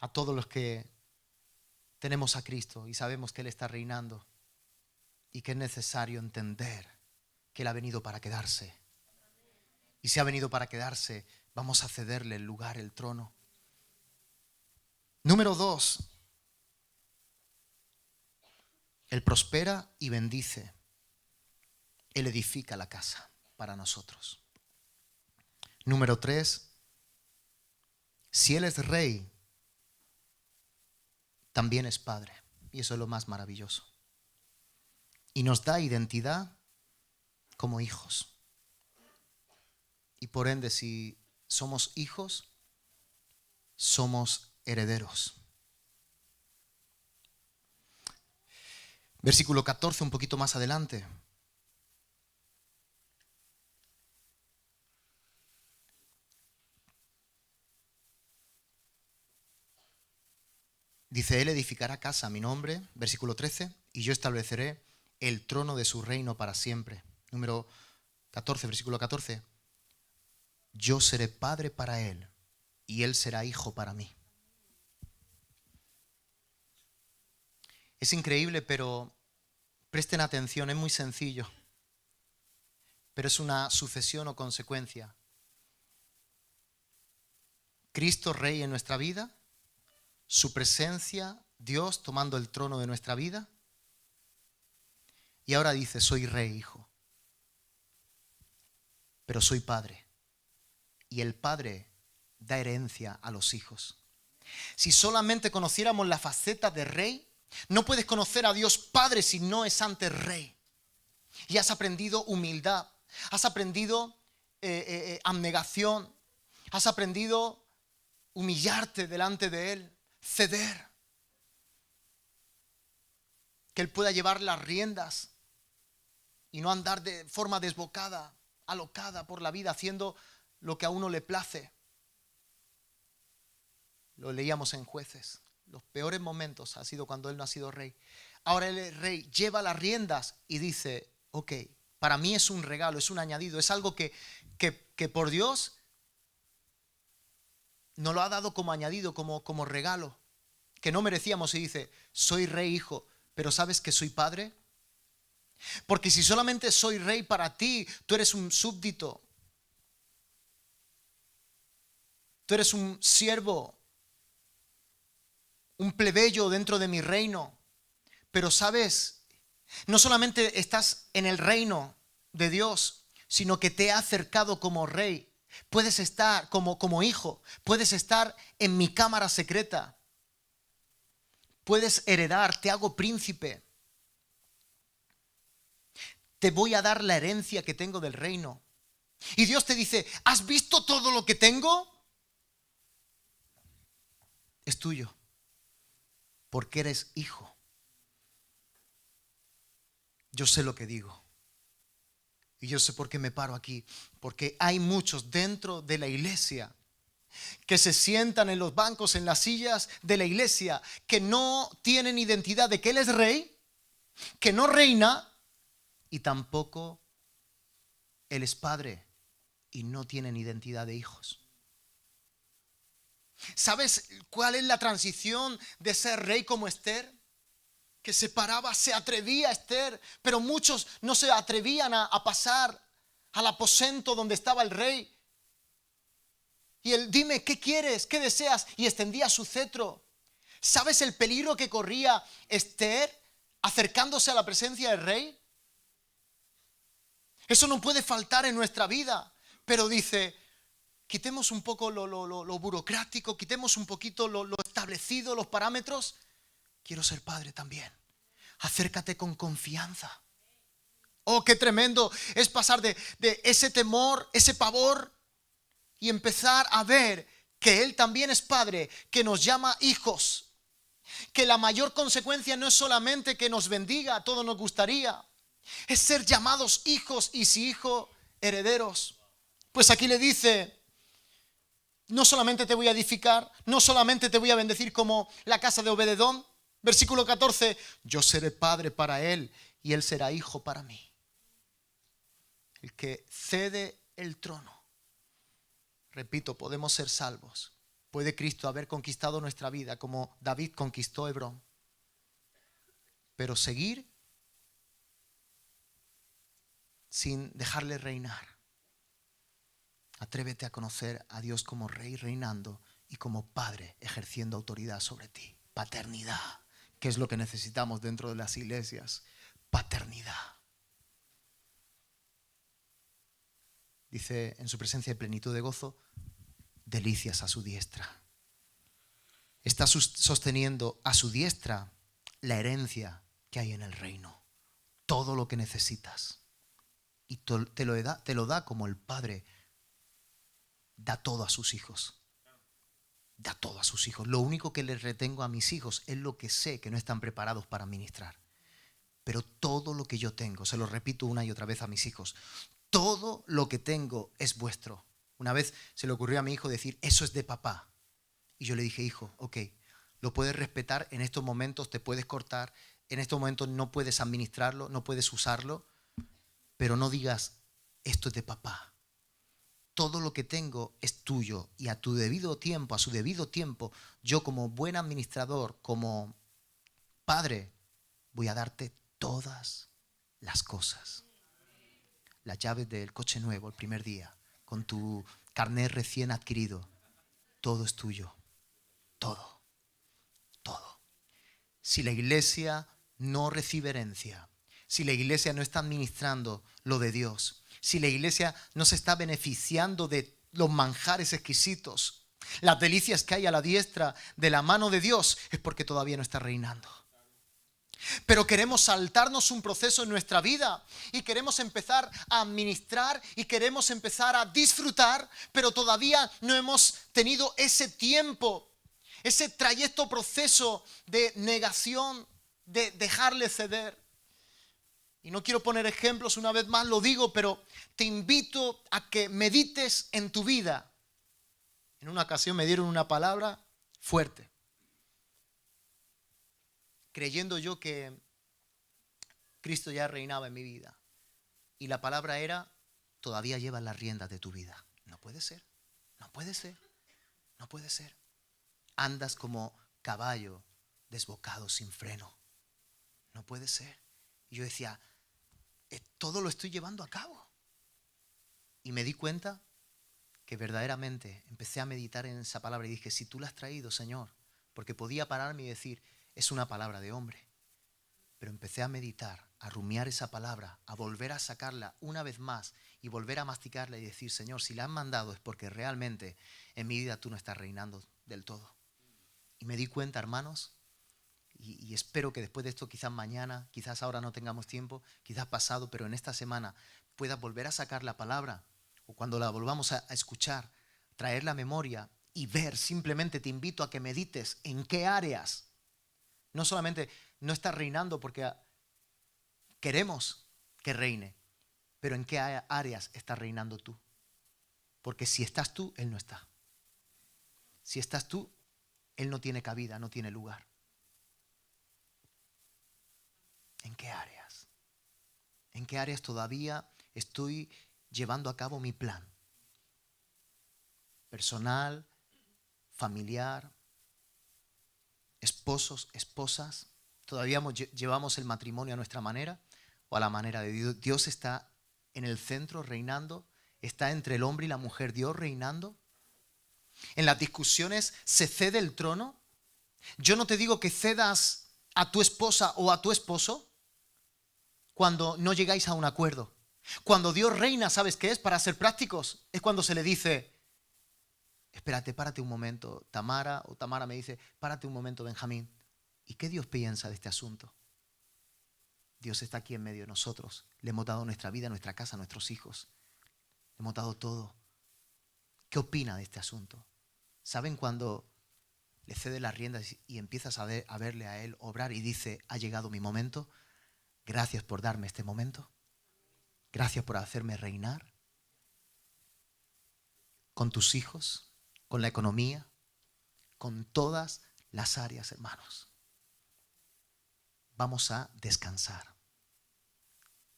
a todos los que tenemos a Cristo y sabemos que Él está reinando y que es necesario entender que Él ha venido para quedarse. Y si ha venido para quedarse, vamos a cederle el lugar, el trono. Número 2, Él prospera y bendice. Él edifica la casa para nosotros. Número 3, si Él es rey, también es padre. Y eso es lo más maravilloso. Y nos da identidad como hijos. Y por ende, si somos hijos, somos herederos. Versículo 14, un poquito más adelante. Dice, Él edificará casa a mi nombre, versículo 13, y yo estableceré el trono de su reino para siempre. Número 14, versículo 14. Yo seré padre para Él, y Él será hijo para mí. Es increíble, pero presten atención, es muy sencillo, pero es una sucesión o consecuencia. Cristo Rey en nuestra vida, su presencia, Dios tomando el trono de nuestra vida. Y ahora dice, soy rey, hijo. Pero soy padre. Y el padre da herencia a los hijos. Si solamente conociéramos la faceta de rey, no puedes conocer a Dios Padre si no es antes rey. Y has aprendido humildad, has aprendido abnegación, has aprendido humillarte delante de Él. Ceder, que Él pueda llevar las riendas y no andar de forma desbocada, alocada por la vida, haciendo lo que a uno le place. Lo leíamos en Jueces. Los peores momentos ha sido cuando Él no ha sido rey. Ahora Él es rey, lleva las riendas y dice, ok, para mí es un regalo, es un añadido, es algo que por Dios nos lo ha dado como añadido, como regalo, que no merecíamos. Y dice, soy rey, hijo, pero ¿sabes que soy padre? Porque si solamente soy rey para ti, tú eres un súbdito. Tú eres un siervo, un plebeyo dentro de mi reino. Pero ¿sabes? No solamente estás en el reino de Dios, sino que te ha acercado como rey. Puedes estar como hijo, puedes estar en mi cámara secreta. puedes heredar, te hago príncipe. Te voy a dar la herencia que tengo del reino. Y Dios te dice, ¿has visto todo lo que tengo? Es tuyo, porque eres hijo. Yo sé lo que digo. Y yo sé por qué me paro aquí. Porque hay muchos dentro de la iglesia que se sientan en los bancos, en las sillas de la iglesia, que no tienen identidad de que Él es rey, que no reina, y tampoco Él es padre, y no tienen identidad de hijos. ¿Sabes cuál es la transición de ser rey como Esther? Que se paraba, se atrevía Esther, pero muchos no se atrevían a pasar al aposento donde estaba el rey. Y él, dime, ¿qué quieres? ¿Qué deseas? Y extendía su cetro. ¿Sabes el peligro que corría Esther acercándose a la presencia del rey? Eso no puede faltar en nuestra vida. Pero dice, quitemos un poco lo burocrático, quitemos un poquito lo establecido, los parámetros. Quiero ser padre también. Acércate con confianza. Oh, qué tremendo es pasar de ese temor, ese pavor, y empezar a ver que Él también es padre, que nos llama hijos. Que la mayor consecuencia no es solamente que nos bendiga, a todos nos gustaría, es ser llamados hijos y si hijo, herederos. Pues aquí le dice, no solamente te voy a edificar, no solamente te voy a bendecir como la casa de Obededón. Versículo 14, yo seré padre para él y él será hijo para mí. El que cede el trono. Repito, podemos ser salvos. Puede Cristo haber conquistado nuestra vida como David conquistó Hebrón. Pero seguir sin dejarle reinar. Atrévete a conocer a Dios como rey reinando y como padre ejerciendo autoridad sobre ti. Paternidad, que es lo que necesitamos dentro de las iglesias. Paternidad. Dice, en su presencia de plenitud de gozo, delicias a su diestra. Está sosteniendo a su diestra la herencia que hay en el reino. Todo lo que necesitas. Y te lo da como el Padre da todo a sus hijos. Da todo a sus hijos. Lo único que les retengo a mis hijos es lo que sé que no están preparados para ministrar. Pero todo lo que yo tengo, se lo repito una y otra vez a mis hijos, todo lo que tengo es vuestro. Una vez se le ocurrió a mi hijo decir, eso es de papá. Y yo le dije, hijo, ok, lo puedes respetar, en estos momentos te puedes cortar, en estos momentos no puedes administrarlo, no puedes usarlo, pero no digas, esto es de papá. Todo lo que tengo es tuyo y a tu debido tiempo, a su debido tiempo, yo como buen administrador, como padre, voy a darte todas las cosas. Las llaves del coche nuevo el primer día, con tu carnet recién adquirido, todo es tuyo. Todo, todo. Si la iglesia no recibe herencia, si la iglesia no está administrando lo de Dios, si la iglesia no se está beneficiando de los manjares exquisitos, las delicias que hay a la diestra de la mano de Dios, es porque todavía no está reinando. Pero queremos saltarnos un proceso en nuestra vida y queremos empezar a administrar y queremos empezar a disfrutar, pero todavía no hemos tenido ese tiempo, ese trayecto, proceso de negación, de dejarle ceder. Y no quiero poner ejemplos, una vez más lo digo, pero te invito a que medites en tu vida. En una ocasión me dieron una palabra fuerte, creyendo yo que Cristo ya reinaba en mi vida. Y la palabra era, todavía llevas las riendas de tu vida. No puede ser, no puede ser, no puede ser. Andas como caballo desbocado sin freno. No puede ser. Y yo decía, todo lo estoy llevando a cabo. Y me di cuenta que verdaderamente empecé a meditar en esa palabra y dije, si tú la has traído, Señor, porque podía pararme y decir, es una palabra de hombre. Pero empecé a meditar, a rumiar esa palabra, a volver a sacarla una vez más y volver a masticarla y decir, Señor, si la has mandado es porque realmente en mi vida tú no estás reinando del todo. Y me di cuenta, hermanos, y espero que después de esto, quizás mañana, quizás ahora no tengamos tiempo, quizás pasado, pero en esta semana puedas volver a sacar la palabra, o cuando la volvamos a escuchar, traer la memoria y ver. Simplemente te invito a que medites en qué áreas. No solamente no estás reinando porque queremos que reine, pero en qué áreas estás reinando tú. Porque si estás tú, Él no está. Si estás tú, Él no tiene cabida, no tiene lugar. ¿En qué áreas? ¿En qué áreas todavía estoy llevando a cabo mi plan? Personal, familiar, esposos, esposas. ¿Todavía llevamos el matrimonio a nuestra manera o a la manera de Dios? Dios está en el centro reinando. Está entre el hombre y la mujer, Dios reinando. En las discusiones se cede el trono. Yo no te digo que cedas a tu esposa o a tu esposo cuando no llegáis a un acuerdo. Cuando Dios reina, ¿sabes qué es? Para ser prácticos, es cuando se le dice: espérate, párate un momento, Tamara, o Tamara me dice: párate un momento, Benjamín. ¿Y qué Dios piensa de este asunto? Dios está aquí en medio de nosotros. Le hemos dado nuestra vida, nuestra casa, nuestros hijos. Le hemos dado todo. ¿Qué opina de este asunto? ¿Saben cuando le cede las riendas y empiezas a verle a Él obrar y dice: ha llegado mi momento? Gracias por darme este momento. Gracias por hacerme reinar. Con tus hijos, con la economía, con todas las áreas, hermanos. Vamos a descansar.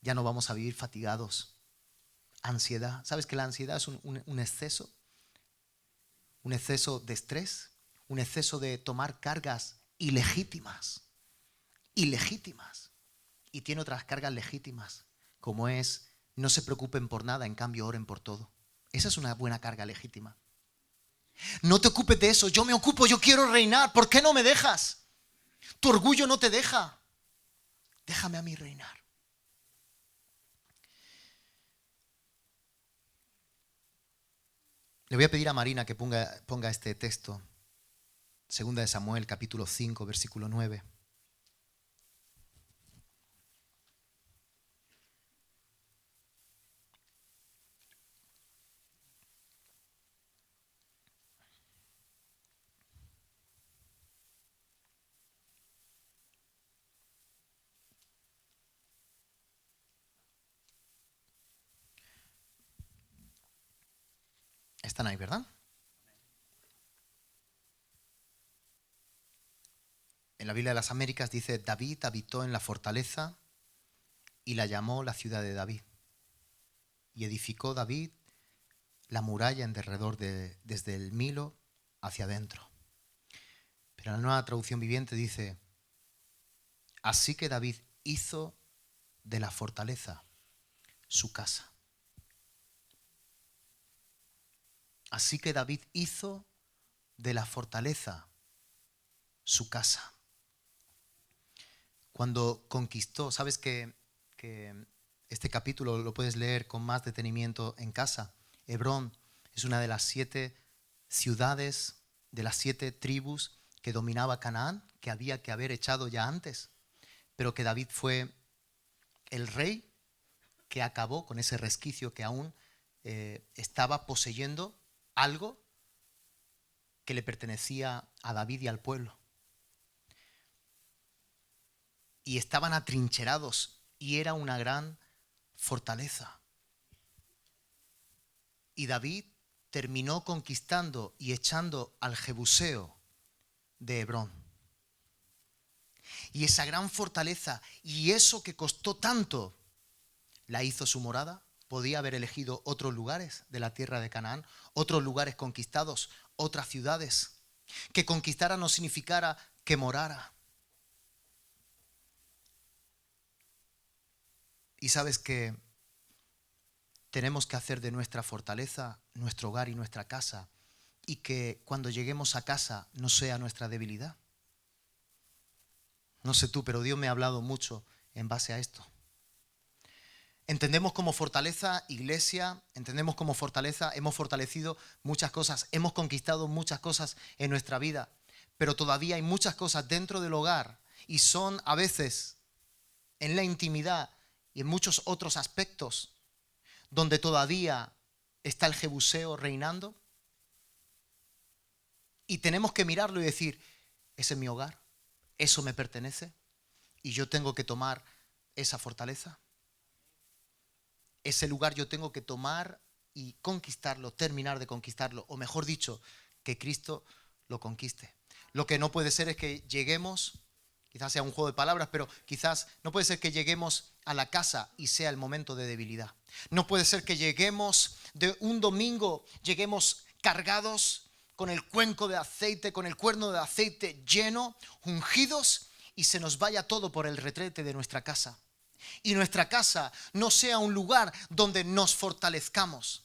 Ya no vamos a vivir fatigados. Ansiedad. ¿Sabes que la ansiedad es un exceso? Un exceso de estrés. Un exceso de tomar cargas ilegítimas. Ilegítimas. Y tiene otras cargas legítimas, como es: no se preocupen por nada, en cambio oren por todo. Esa es una buena carga legítima. No te ocupes de eso, yo me ocupo, yo quiero reinar. ¿Por qué no me dejas? Tu orgullo no te deja. Déjame a mí reinar. Le voy a pedir a Marina que ponga este texto. Segunda de Samuel, capítulo 5, versículo 9. Están ahí, ¿verdad? En la Biblia de las Américas dice: David habitó en la fortaleza y la llamó la ciudad de David. Y edificó David la muralla en derredor desde el Milo hacia adentro. Pero la Nueva Traducción Viviente dice: así que David hizo de la fortaleza su casa. Así que David hizo de la fortaleza su casa. Cuando conquistó, sabes que este capítulo lo puedes leer con más detenimiento en casa. Hebrón es una de las 7 ciudades, de las 7 tribus que dominaba Canaán, que había que haber echado ya antes, pero que David fue el rey que acabó con ese resquicio que aún estaba poseyendo algo que le pertenecía a David y al pueblo. Y estaban atrincherados y era una gran fortaleza. Y David terminó conquistando y echando al jebuseo de Hebrón. Y esa gran fortaleza y eso que costó tanto, la hizo su morada. Podía haber elegido otros lugares de la tierra de Canaán, otros lugares conquistados, otras ciudades. Que conquistara no significara que morara. Y sabes que tenemos que hacer de nuestra fortaleza nuestro hogar y nuestra casa, y que cuando lleguemos a casa no sea nuestra debilidad. No sé tú, pero Dios me ha hablado mucho en base a esto. Entendemos como fortaleza iglesia, entendemos como fortaleza, hemos fortalecido muchas cosas, hemos conquistado muchas cosas en nuestra vida, pero todavía hay muchas cosas dentro del hogar Y son a veces en la intimidad y en muchos otros aspectos donde todavía está el jebuseo reinando. Y tenemos que mirarlo y decir, ese es mi hogar, eso me pertenece y yo tengo que tomar esa fortaleza. Ese lugar yo tengo que tomar y conquistarlo, terminar de conquistarlo, o mejor dicho, que Cristo lo conquiste. Lo que no puede ser es que lleguemos, quizás sea un juego de palabras, pero quizás no puede ser que lleguemos a la casa y sea el momento de debilidad. No puede ser que lleguemos de un domingo, lleguemos cargados con el cuenco de aceite, con el cuerno de aceite lleno, ungidos, y se nos vaya todo por el retrete de nuestra casa. Y nuestra casa no sea un lugar donde nos fortalezcamos.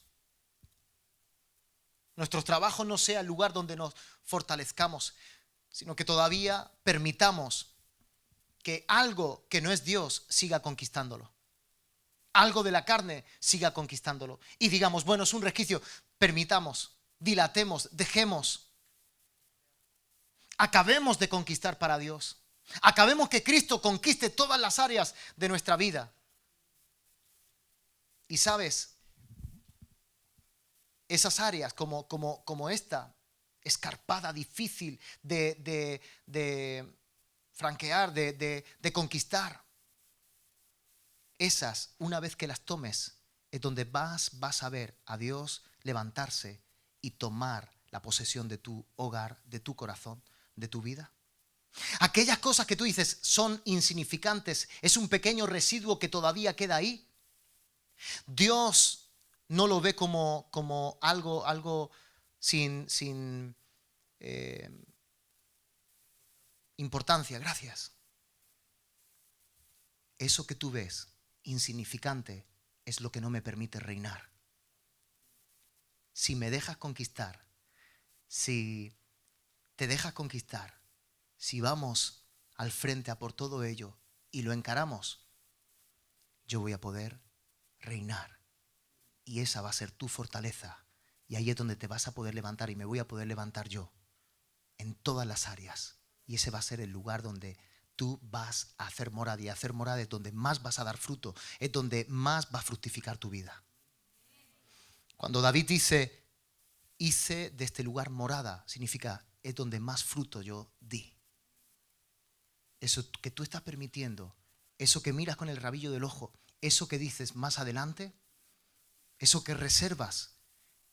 Nuestro trabajo no sea el lugar donde nos fortalezcamos, sino que todavía permitamos que algo que no es Dios siga conquistándolo. Algo de la carne siga conquistándolo. Y digamos, bueno, es un resquicio, permitamos, dilatemos, dejemos. Acabemos de conquistar para Dios. Acabemos que Cristo conquiste todas las áreas de nuestra vida. Y sabes, esas áreas como esta, escarpada, difícil de franquear, de conquistar, esas, una vez que las tomes, es donde vas a ver a Dios levantarse y tomar la posesión de tu hogar, de tu corazón, de tu vida. Aquellas cosas que tú dices son insignificantes, es un pequeño residuo que todavía queda ahí. Dios no lo ve como algo sin importancia. Gracias. Eso que tú ves insignificante es lo que no me permite reinar. Si me dejas conquistar, si te dejas conquistar, si vamos al frente a por todo ello y lo encaramos, yo voy a poder reinar. Y esa va a ser tu fortaleza. Y ahí es donde te vas a poder levantar y me voy a poder levantar yo. En todas las áreas. Y ese va a ser el lugar donde tú vas a hacer morada. Y hacer morada es donde más vas a dar fruto. Es donde más va a fructificar tu vida. Cuando David dice, hice de este lugar morada, significa, es donde más fruto yo di. Eso que tú estás permitiendo, eso que miras con el rabillo del ojo, eso que dices más adelante, eso que reservas,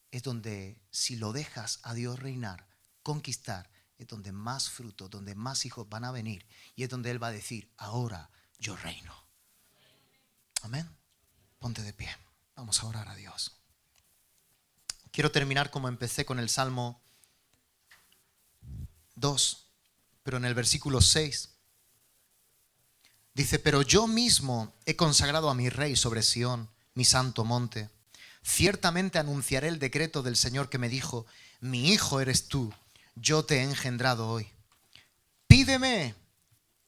es donde si lo dejas a Dios reinar, conquistar, es donde más fruto, donde más hijos van a venir y es donde Él va a decir, ahora yo reino. Amén. Ponte de pie. Vamos a orar a Dios. Quiero terminar como empecé con el Salmo 2, pero en el versículo 6. Dice, pero yo mismo he consagrado a mi rey sobre Sión, mi santo monte. Ciertamente anunciaré el decreto del Señor que me dijo, mi hijo eres tú, yo te he engendrado hoy. Pídeme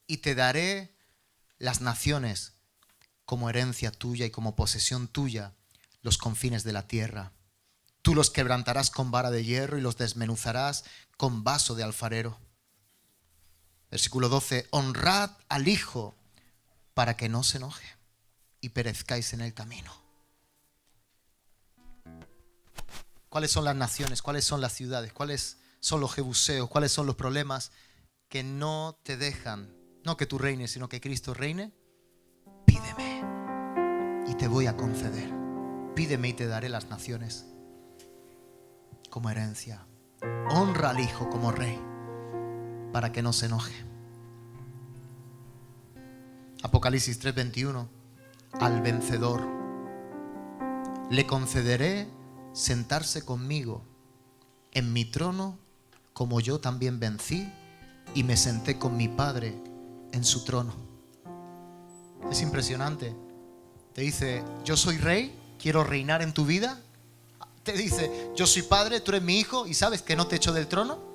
y te daré las naciones como herencia tuya y como posesión tuya los confines de la tierra. Tú los quebrantarás con vara de hierro y los desmenuzarás con vaso de alfarero. Versículo 12, honrad al Hijo para que no se enoje y perezcáis en el camino. ¿Cuáles son las naciones? ¿Cuáles son las ciudades? ¿Cuáles son los jebuseos? ¿Cuáles son los problemas que no te dejan, no que tú reines, sino que Cristo reine? Pídeme y te voy a conceder. Pídeme y te daré las naciones como herencia. Honra al Hijo como rey para que no se enoje. Apocalipsis 3:21. Al vencedor le concederé sentarse conmigo en mi trono, como yo también vencí y me senté con mi Padre en su trono. Es impresionante. Te dice, yo soy rey, quiero reinar en tu vida. Te dice, yo soy padre, tú eres mi hijo y sabes que no te echo del trono.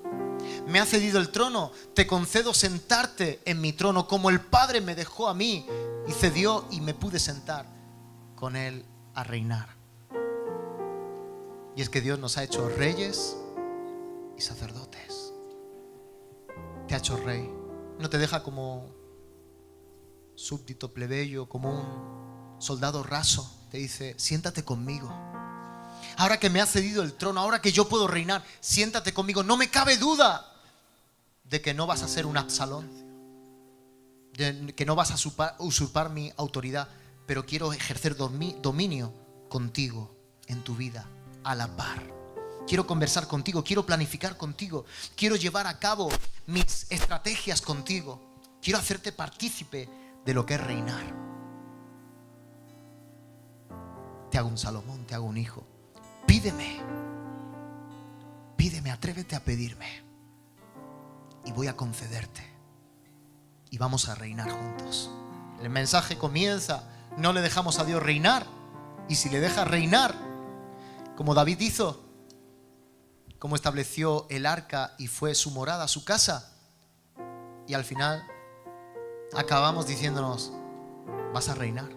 Me ha cedido el trono, te concedo sentarte en mi trono como el Padre me dejó a mí y cedió y me pude sentar con Él a reinar. Y es que Dios nos ha hecho reyes y sacerdotes. Te ha hecho rey No te deja como súbdito plebeyo, como un soldado raso. Te dice, siéntate conmigo. Ahora que me has cedido el trono, ahora que yo puedo reinar, siéntate conmigo. No me cabe duda de que no vas a ser un Absalón, de que no vas a usurpar mi autoridad, pero quiero ejercer dominio contigo en tu vida, a la par. Quiero conversar contigo, quiero planificar contigo, quiero llevar a cabo mis estrategias contigo. Quiero hacerte partícipe de lo que es reinar. Te hago un Salomón, te hago un hijo. Pídeme, atrévete a pedirme y voy a concederte y vamos a reinar juntos. El mensaje comienza, no le dejamos a Dios reinar, y si le dejas reinar, como David hizo, como estableció el arca y fue su morada, su casa, y al final acabamos diciéndonos, vas a reinar.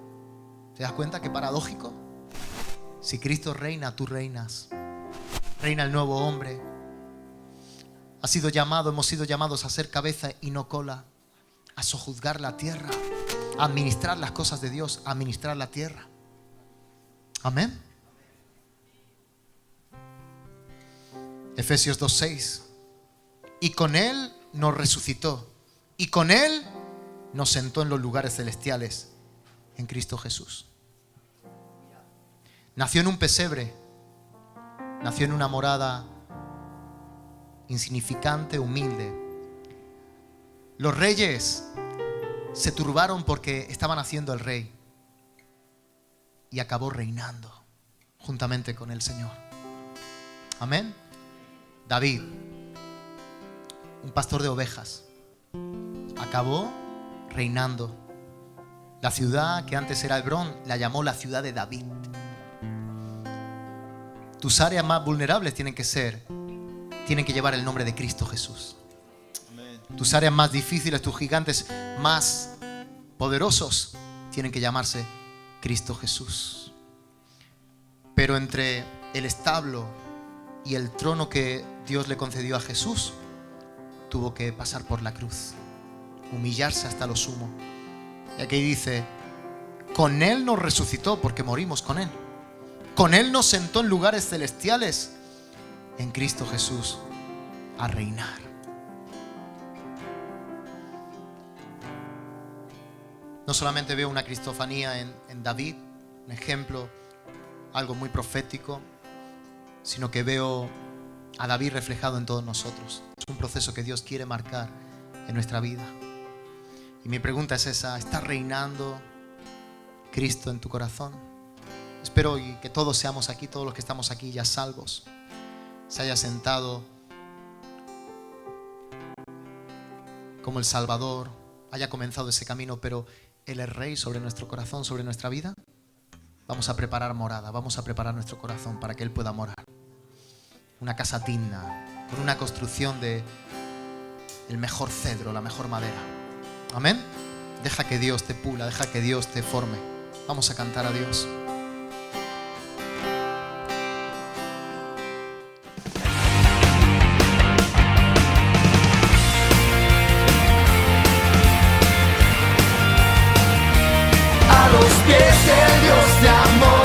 ¿Te das cuenta qué paradójico? Si Cristo reina, tú reinas. Reina el nuevo hombre. Hemos sido llamados a ser cabeza y no cola, a sojuzgar la tierra, a administrar las cosas de Dios, a administrar la tierra. Amén. Efesios 2:6. Y con Él nos resucitó, y con Él nos sentó en los lugares celestiales en Cristo Jesús. Nació en un pesebre, nació en una morada insignificante, humilde. Los reyes se turbaron porque estaba naciendo el rey y acabó reinando juntamente con el Señor. Amén. David, un pastor de ovejas, acabó reinando. La ciudad que antes era Hebrón la llamó la ciudad de David. Tus áreas más vulnerables tienen que llevar el nombre de Cristo Jesús. Amén. Tus áreas más difíciles, tus gigantes más poderosos tienen que llamarse Cristo Jesús. Pero entre el establo y el trono que Dios le concedió a Jesús, tuvo que pasar por la cruz, humillarse hasta lo sumo. Y aquí dice, con Él nos resucitó porque morimos con Él. Con Él nos sentó en lugares celestiales en Cristo Jesús a reinar. No solamente veo una cristofanía en David, un ejemplo, algo muy profético, sino que veo a David reflejado en todos nosotros. Es un proceso que Dios quiere marcar en nuestra vida. Y mi pregunta es esa: ¿está reinando Cristo en tu corazón? Espero que todos seamos aquí, todos los que estamos aquí ya salvos, se haya sentado como el Salvador, haya comenzado ese camino, pero Él es Rey sobre nuestro corazón, sobre nuestra vida. Vamos a preparar morada, vamos a preparar nuestro corazón para que Él pueda morar. Una casa digna, con una construcción de el mejor cedro, la mejor madera. Amén. Deja que Dios te pula, deja que Dios te forme. Vamos a cantar a Dios. A los pies del Dios de amor.